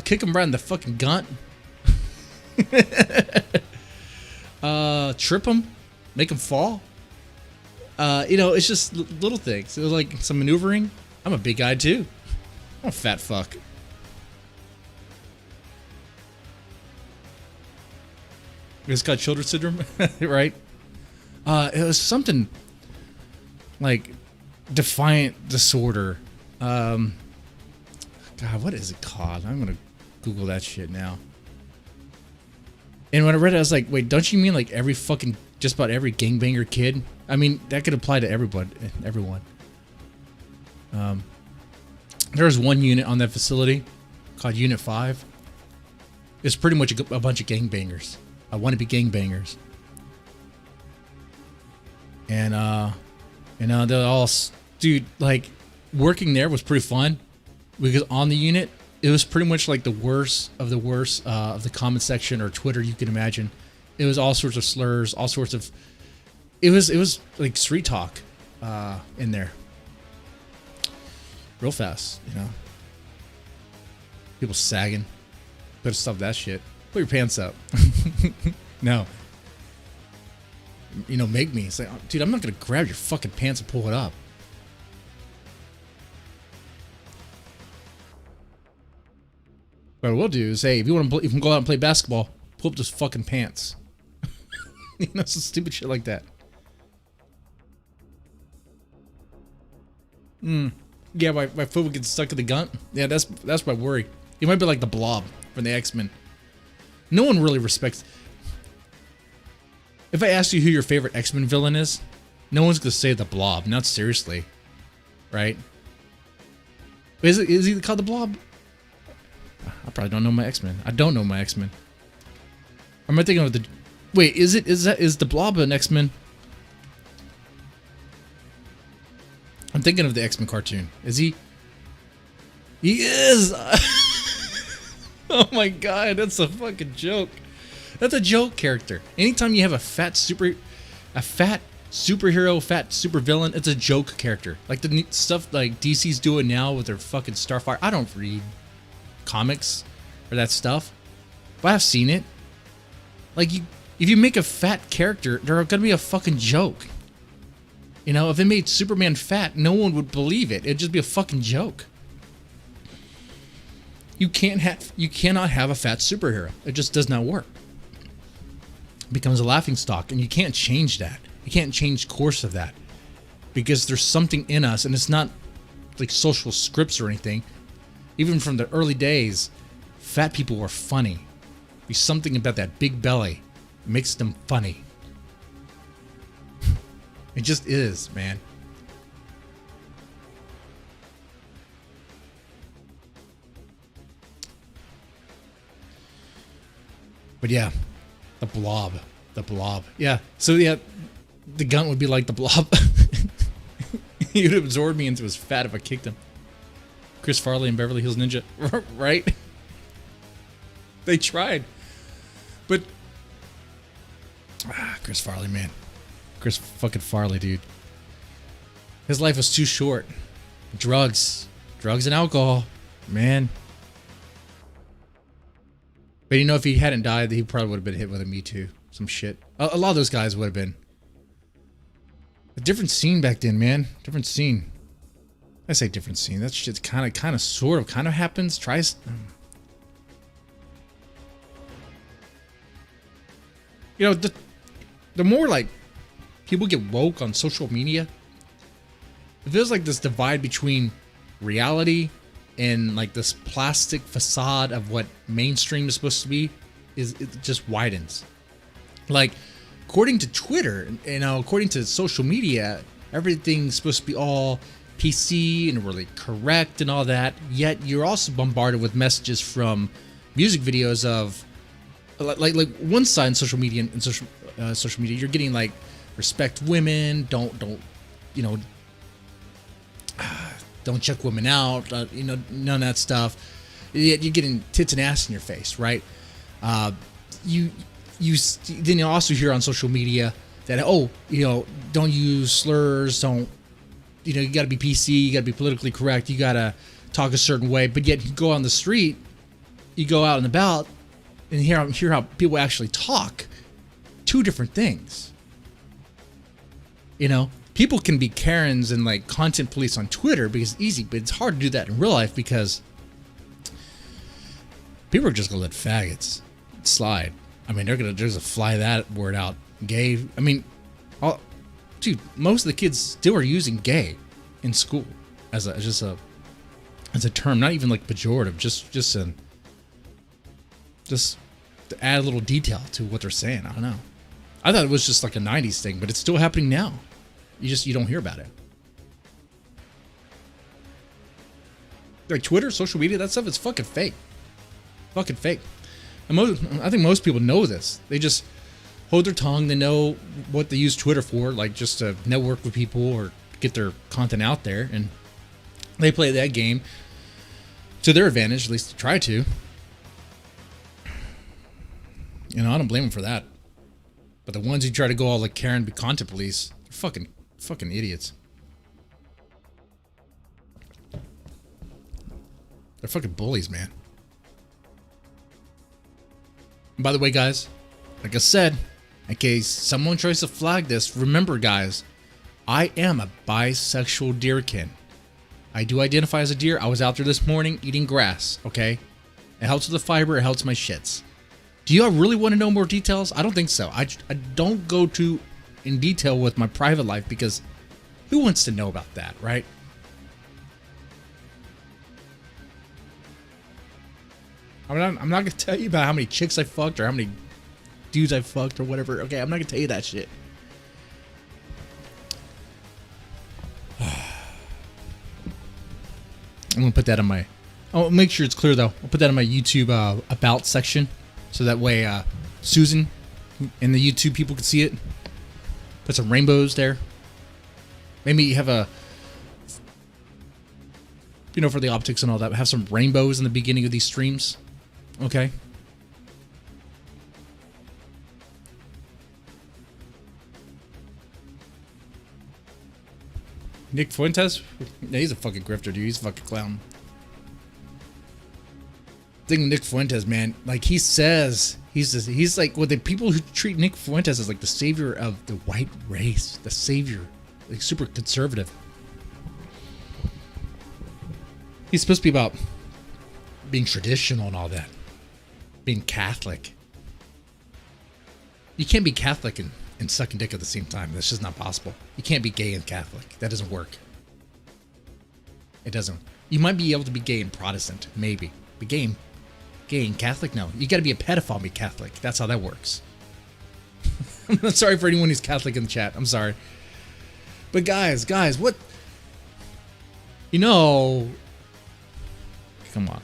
Speaker 1: kick him right in the fucking gut. Trip him, make him fall. It's just little things. It was like some maneuvering. I'm a big guy too. I'm a fat fuck. It's got shoulder syndrome, right? It was something like defiant disorder. God, what is it called? I'm gonna Google that shit now. And when I read it, I was like, wait, don't you mean like just about every gangbanger kid? I mean, that could apply to everyone. There was one unit on that facility called Unit 5. It's pretty much a bunch of gangbangers. Wannabe gangbangers. And, they're all, dude, like, working there was pretty fun. Because on the unit, it was pretty much like the worst of the comment section or Twitter you can imagine. It was all sorts of slurs, all sorts of... It was like street talk in there. Real fast, People sagging. Better stop that shit. Put your pants up. No. Make me. It's like, dude, I'm not going to grab your fucking pants and pull it up. What I will do is, hey, if you want to, you can go out and play basketball. Pull up those fucking pants. Some stupid shit like that. Yeah, my foot would get stuck in the gun. Yeah, that's my worry. You might be like the Blob from the X-Men. No one really respects. If I ask you who your favorite X-Men villain is, no one's gonna say the Blob. Not seriously, right? Is he called the Blob? I probably don't know my X-Men. I don't know my X-Men. Or am I thinking of the? Wait, is the Blob an X-Men? I'm thinking of the X-Men cartoon. Is he? He is. Oh my god, that's a fucking joke. That's a joke character. Anytime you have a fat superhero, fat supervillain, it's a joke character. Like the stuff like DC's doing now with their fucking Starfire. I don't read comics or that stuff, but I've seen it. Like if you make a fat character, they're gonna be a fucking joke. You know, if they made Superman fat, no one would believe it. It'd just be a fucking joke. You cannot have a fat superhero. It just does not work. It becomes a laughingstock, and you can't change that. You can't change course of that because there's something in us, and it's not like social scripts or anything. Even from the early days, fat people were funny. There's something about that big belly makes them funny. It just is, man. But yeah, the Blob. Yeah. So yeah, the gun would be like the Blob. He would absorb me into his fat if I kicked him. Chris Farley and Beverly Hills Ninja, right? They tried, but Chris Farley, man. Chris fucking Farley, dude. His life was too short. Drugs and alcohol, man. But you know, if he hadn't died, he probably would have been hit with a Me Too. Some shit. A lot of those guys would have been. A different scene back then, man. Different scene. I say different scene. That shit kind of happens. Tries. You know, the more like people get woke on social media, it feels like this divide between reality and like this plastic facade of what mainstream is supposed to be it just widens. Like, according to Twitter, you know, according to social media, everything's supposed to be all PC and really correct and all that. Yet you're also bombarded with messages from music videos of like one side in social media and social media, you're getting like respect women, don't you know, don't check women out, you know, none of that stuff. You're getting tits and ass in your face, right? Then you also hear on social media that, oh, you know, don't use slurs, don't, you know, you got to be PC, you got to be politically correct, you got to talk a certain way. But yet you go on the street, you go out and about, and hear how people actually talk. Two different things. You know, people can be Karens and like content police on Twitter because it's easy, but it's hard to do that in real life because people are just gonna let faggots slide. I mean, they're gonna just fly that word out. Gay. I mean, dude, most of the kids still are using gay in school as a term, not even like pejorative, just to add a little detail to what they're saying. I don't know. I thought it was just like a 90s thing, but it's still happening now. You don't hear about it. Like Twitter, social media, that stuff is fucking fake. Fucking fake. And I think most people know this. They just hold their tongue. They know what they use Twitter for, like just to network with people or get their content out there. And they play that game to their advantage, at least to try to. You know, I don't blame them for that. But the ones who try to go all like Karen, be content police, they're fucking idiots. They're fucking bullies, man. And by the way, guys, like I said, in case someone tries to flag this, remember, guys, I am a bisexual deerkin. I do identify as a deer. I was out there this morning eating grass, okay? It helps with the fiber. It helps my shits. Do y'all really want to know more details? I don't think so. I don't go too in detail with my private life because who wants to know about that, right? I'm not gonna tell you about how many chicks I fucked or how many dudes I fucked or whatever. Okay, I'm not gonna tell you that shit. I'm gonna put that on my. I'll make sure it's clear though. I'll put that in my YouTube about section, so that way Susan and the YouTube people can see it. Put some rainbows there. Maybe you have a, you know, for the optics and all that. Have some rainbows in the beginning of these streams. Okay. Nick Fuentes? Yeah, he's a fucking grifter, dude. He's a fucking clown. Thing Nick Fuentes, man, like he says, he's like, well, the people who treat Nick Fuentes as like the savior of the white race, the savior, like super conservative. He's supposed to be about being traditional and all that, being Catholic. You can't be Catholic and sucking dick at the same time. That's just not possible. You can't be gay and Catholic. That doesn't work. It doesn't. You might be able to be gay and Protestant, maybe. But gay and Catholic, no. You got to be a pedophile and be Catholic. That's how that works. I'm sorry for anyone who's Catholic in the chat. I'm sorry. But guys, what? You know, come on.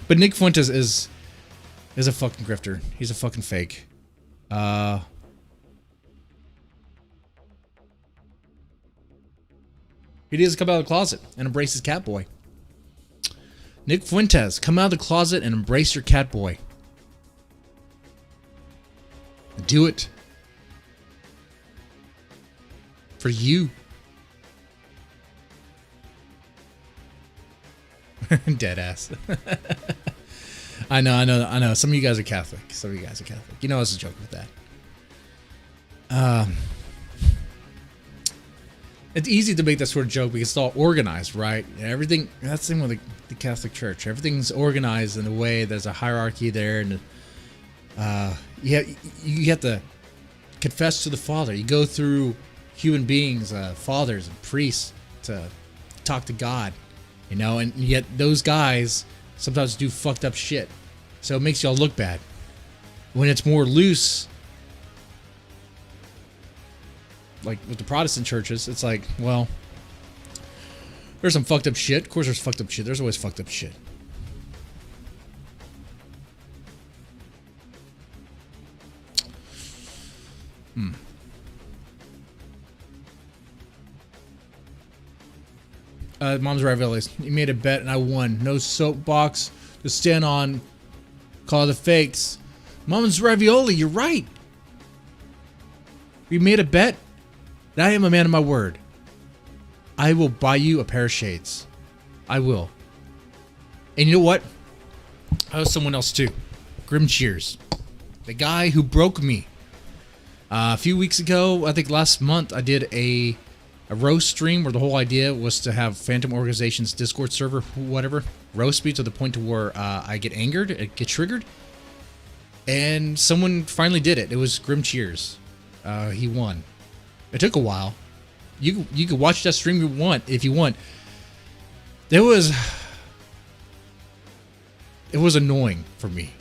Speaker 1: But Nick Fuentes is a fucking grifter. He's a fucking fake. He needs to come out of the closet and embrace his cat boy. Nick Fuentes, come out of the closet and embrace your cat boy. Do it. For you. Dead ass. I know. Some of you guys are Catholic. You know I was joking with that. It's easy to make that sort of joke because it's all organized, right? Everything, that's the thing with the Catholic Church. Everything's organized in a way, there's a hierarchy there, and you have to confess to the Father. You go through human beings, fathers and priests, to talk to God, you know, and yet those guys sometimes do fucked up shit. So it makes y'all look bad. When it's more loose, like with the Protestant churches, it's like, well, there's some fucked up shit. Of course there's fucked up shit. There's always fucked up shit. Mom's raviolis. You made a bet and I won. No soapbox to stand on. Call the fakes. Mom's ravioli, you're right. We made a bet. And I am a man of my word. I will buy you a pair of shades. I will. And you know what? I owe someone else too. Grim Cheers. The guy who broke me. A few weeks ago, I think last month, I did a roast stream where the whole idea was to have Phantom Organization's Discord server, whatever, roast me to the point to where I get angered, it get triggered. And someone finally did it. It was Grim Cheers. He won. It took a while. You could watch that stream if you want. It was annoying for me.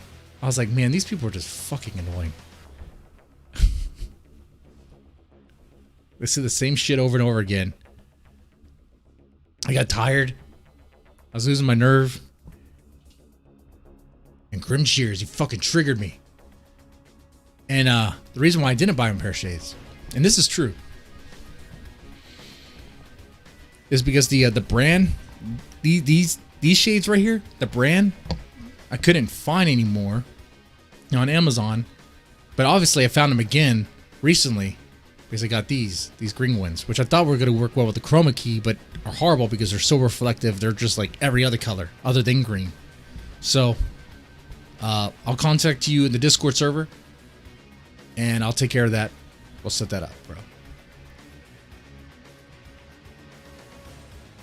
Speaker 1: I was like, man, these people are just fucking annoying. They say the same shit over and over again. I got tired. I was losing my nerve. And Grim Shears, he fucking triggered me. And the reason why I didn't buy him a pair of shades, and this is true, is because the brand, these shades right here, the brand, I couldn't find anymore on Amazon. But obviously I found them again recently. Because I got these green ones, which I thought were going to work well with the chroma key, but are horrible because they're so reflective. They're just like every other color other than green. So I'll contact you in the Discord server, and I'll take care of that. We'll set that up, bro.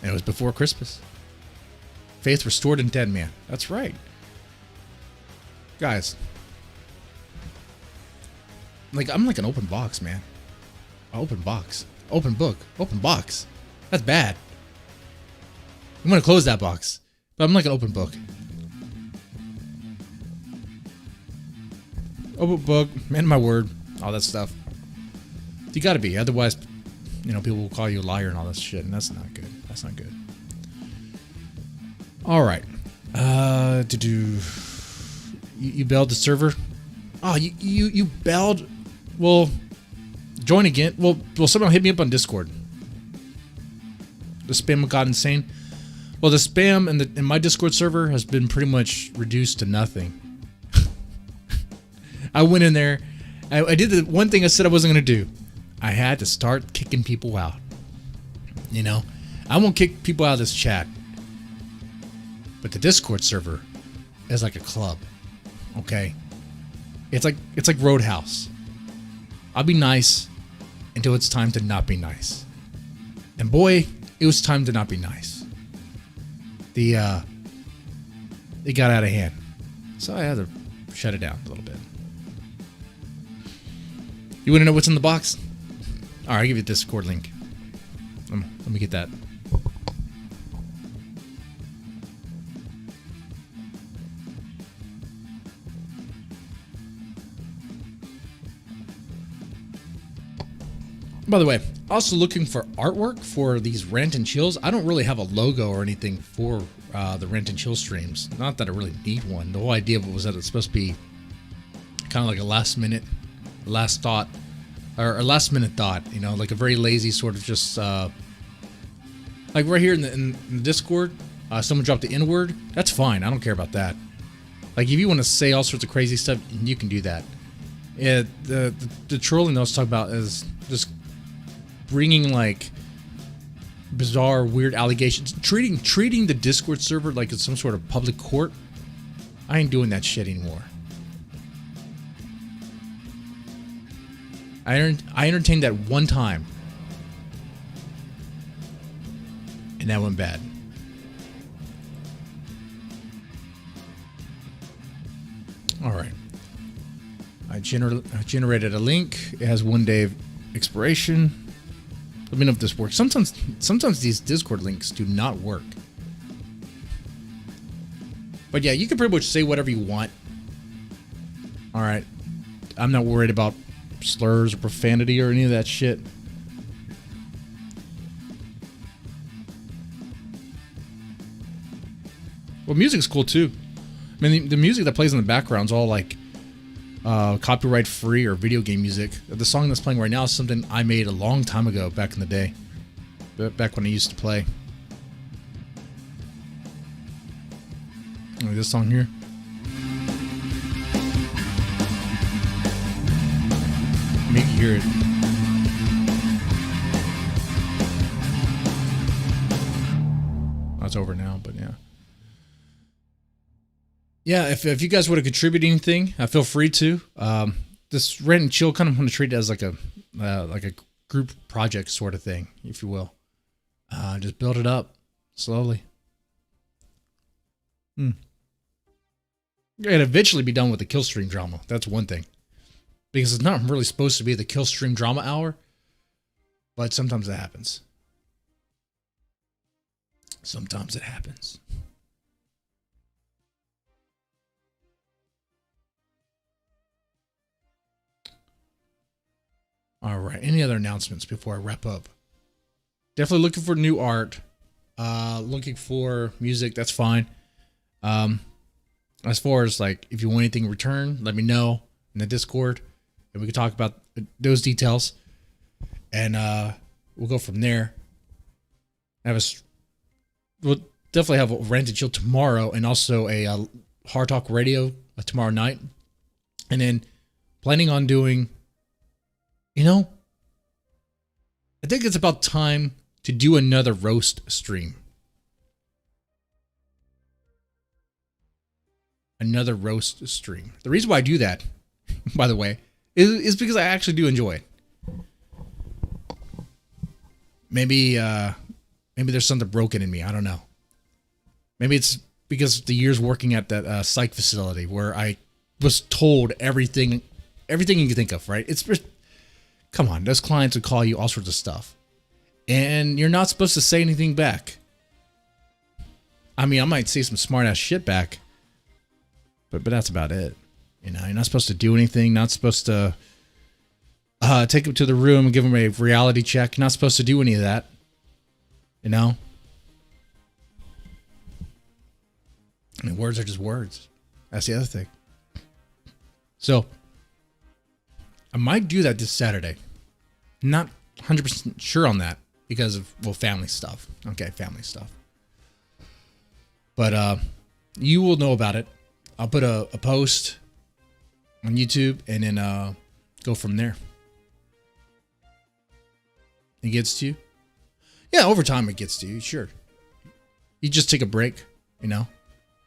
Speaker 1: And it was before Christmas. Faith restored in dead man. That's right, guys. Like I'm like an open box, man. Open box. Open book. Open box. That's bad. I'm going to close that box. But I'm like an open book. Oh, book, man, my word, all that stuff. You gotta be, otherwise, you know, people will call you a liar and all this shit, and that's not good. That's not good. All right. You bailed the server? Oh, you bailed? Well, join again. Well, someone hit me up on Discord. The spam got insane. Well, the spam in my Discord server has been pretty much reduced to nothing. I went in there. I did the one thing I said I wasn't going to do. I had to start kicking people out. You know? I won't kick people out of this chat. But the Discord server is like a club. Okay? It's like Roadhouse. I'll be nice until it's time to not be nice. And boy, it was time to not be nice. It got out of hand. So I had to shut it down a little bit. You want to know what's in the box? All right, I'll give you the Discord link. Let me get that. By the way, also looking for artwork for these Rant and Chills. I don't really have a logo or anything for the Rant and Chill streams. Not that I really need one. The whole idea was that it's supposed to be kind of like a last minute thought, you know, like a very lazy sort of just, like right here in the Discord, someone dropped the N-word. That's fine. I don't care about that. Like if you want to say all sorts of crazy stuff, you can do that. Yeah, the trolling I was talking about is just bringing like bizarre, weird allegations, treating the Discord server like it's some sort of public court. I ain't doing that shit anymore. I entertained that one time, and that went bad. All right. I generated a link. It has 1 day of expiration. Let me know if this works. Sometimes these Discord links do not work. But yeah, you can pretty much say whatever you want. All right. I'm not worried about slurs or profanity or any of that shit. Well, music's cool too. I mean, the music that plays in the background's all like copyright free or video game music. The song that's playing right now is something I made a long time ago, back in the day, back when I used to play. Like this song here. I mean, you can hear it. Oh, it's over now, but yeah. Yeah, if you guys want to contribute anything, feel free to. This Rant and Chill, kind of want to treat it as like a group project sort of thing, if you will. Just build it up slowly. And eventually be done with the kill stream drama. That's one thing. Because it's not really supposed to be the kill stream drama hour, but sometimes it happens. Sometimes it happens. All right. Any other announcements before I wrap up? Definitely looking for new art. Looking for music. That's fine. As far as like, if you want anything in return, let me know in the Discord, and we can talk about those details. And we'll go from there. We'll definitely have a Rant and Chill tomorrow, and also a Hard Talk Radio tomorrow night. And then planning on doing, you know, I think it's about time to do another roast stream. Another roast stream. The reason why I do that, by the way, is because I actually do enjoy it. Maybe there's something broken in me. I don't know. Maybe it's because the years working at that psych facility where I was told everything you can think of, right? It's just, come on, those clients would call you all sorts of stuff, and you're not supposed to say anything back. I mean, I might say some smart ass shit back, but that's about it. You know, you're not supposed to do anything. Not supposed to take him to the room and give him a reality check. You're not supposed to do any of that. You know? I mean, words are just words. That's the other thing. So, I might do that this Saturday. Not 100% sure on that because of, well, family stuff. Okay, family stuff. But you will know about it. I'll put a post on YouTube and then go from there. It gets to you? Yeah, over time it gets to you, sure. You just take a break, you know?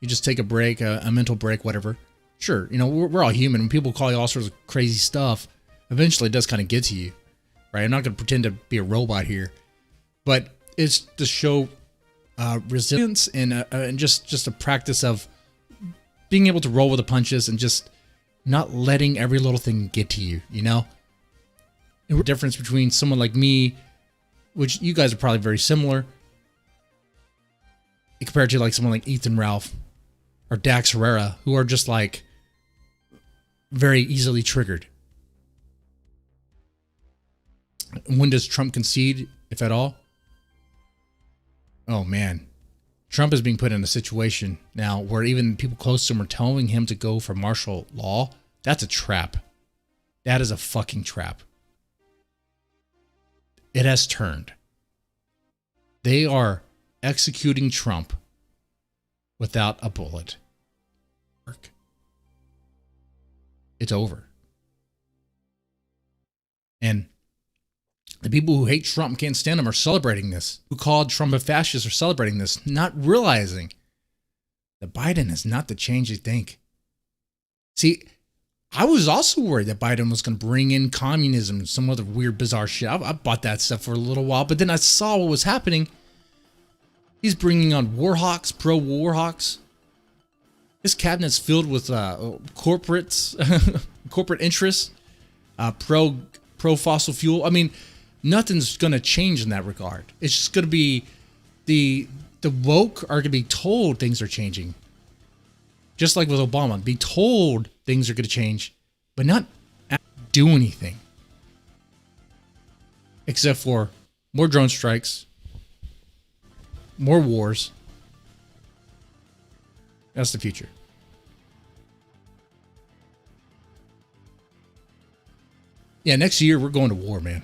Speaker 1: You just take a break, a mental break, whatever. Sure, you know, we're all human. When people call you all sorts of crazy stuff, eventually it does kind of get to you, right? I'm not going to pretend to be a robot here. But it's to show resilience and just a practice of being able to roll with the punches and just not letting every little thing get to you, you know? The difference between someone like me, which you guys are probably very similar, compared to like someone like Ethan Ralph or Dax Herrera, who are just like very easily triggered. When does Trump concede, if at all? Oh man, Trump is being put in a situation now where even people close to him are telling him to go for martial law. That's a trap. That is a fucking trap. It has turned. They are executing Trump without a bullet. It's over. And the people who hate Trump and can't stand him are celebrating this. Who called Trump a fascist are celebrating this, not realizing that Biden is not the change they think. See, I was also worried that Biden was going to bring in communism and some other weird, bizarre shit. I bought that stuff for a little while, but then I saw what was happening. He's bringing on war hawks, pro-war hawks. His cabinet's filled with corporates, corporate interests, pro fossil fuel. I mean, nothing's going to change in that regard. It's just going to be the woke are going to be told things are changing. Just like with Obama, be told things are going to change, but not do anything. Except for more drone strikes, more wars. That's the future. Yeah, next year we're going to war, man.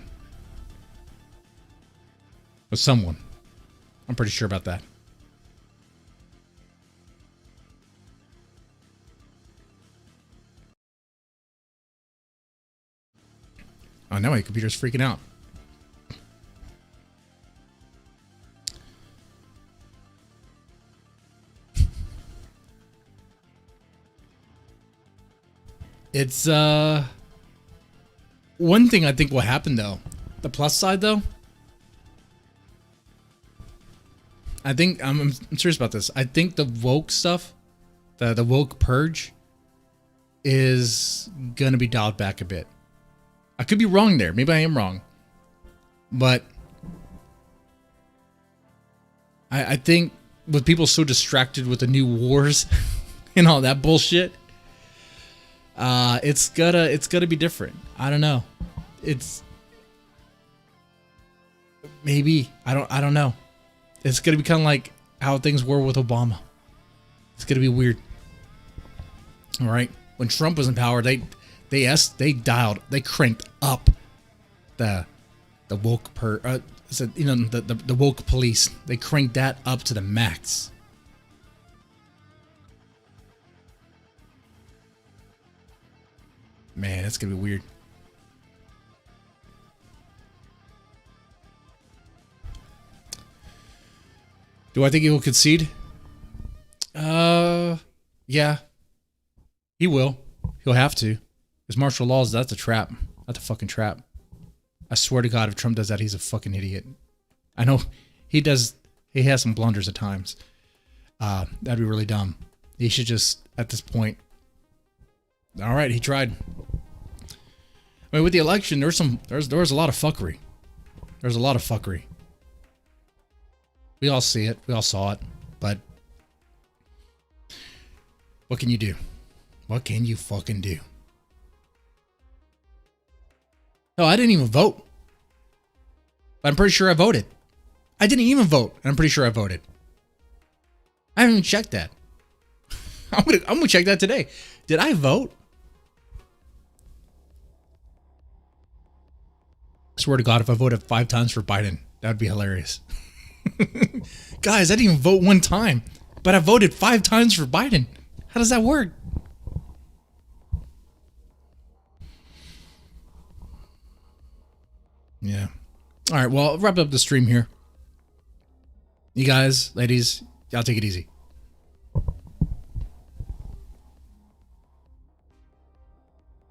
Speaker 1: With someone. I'm pretty sure about that. Oh, now my computer's freaking out. It's one thing I think will happen though. The plus side though. I think I'm serious about this. I think the woke stuff, the woke purge, is gonna be dialed back a bit. I could be wrong there. Maybe I am wrong. But I think with people so distracted with the new wars and all that bullshit, it's gonna be different. I don't know. It's maybe I don't know. It's gonna be kind of like how things were with Obama. It's gonna be weird. All right, when Trump was in power, they cranked up the woke the woke police. They cranked that up to the max. Man, that's gonna be weird. Do I think he will concede? Yeah. He will. He'll have to. Because martial laws, that's a trap. That's a fucking trap. I swear to God, if Trump does that, he's a fucking idiot. I know he does. He has some blunders at times. That'd be really dumb. He should just, at this point. All right, he tried. I mean, with the election, there was a lot of fuckery. There's a lot of fuckery. We all see it. We all saw it. But what can you do? What can you fucking do? Oh, I didn't even vote. But I'm pretty sure I voted. I didn't even vote, and I'm pretty sure I voted. I haven't even checked that. I'm gonna check that today. Did I vote? I swear to God, if I voted 5 times for Biden, that would be hilarious. Guys, I didn't even vote 1 time, but I voted 5 times for Biden. How does that work? Yeah. All right, well, I'll wrap up the stream here. You guys, ladies, y'all take it easy.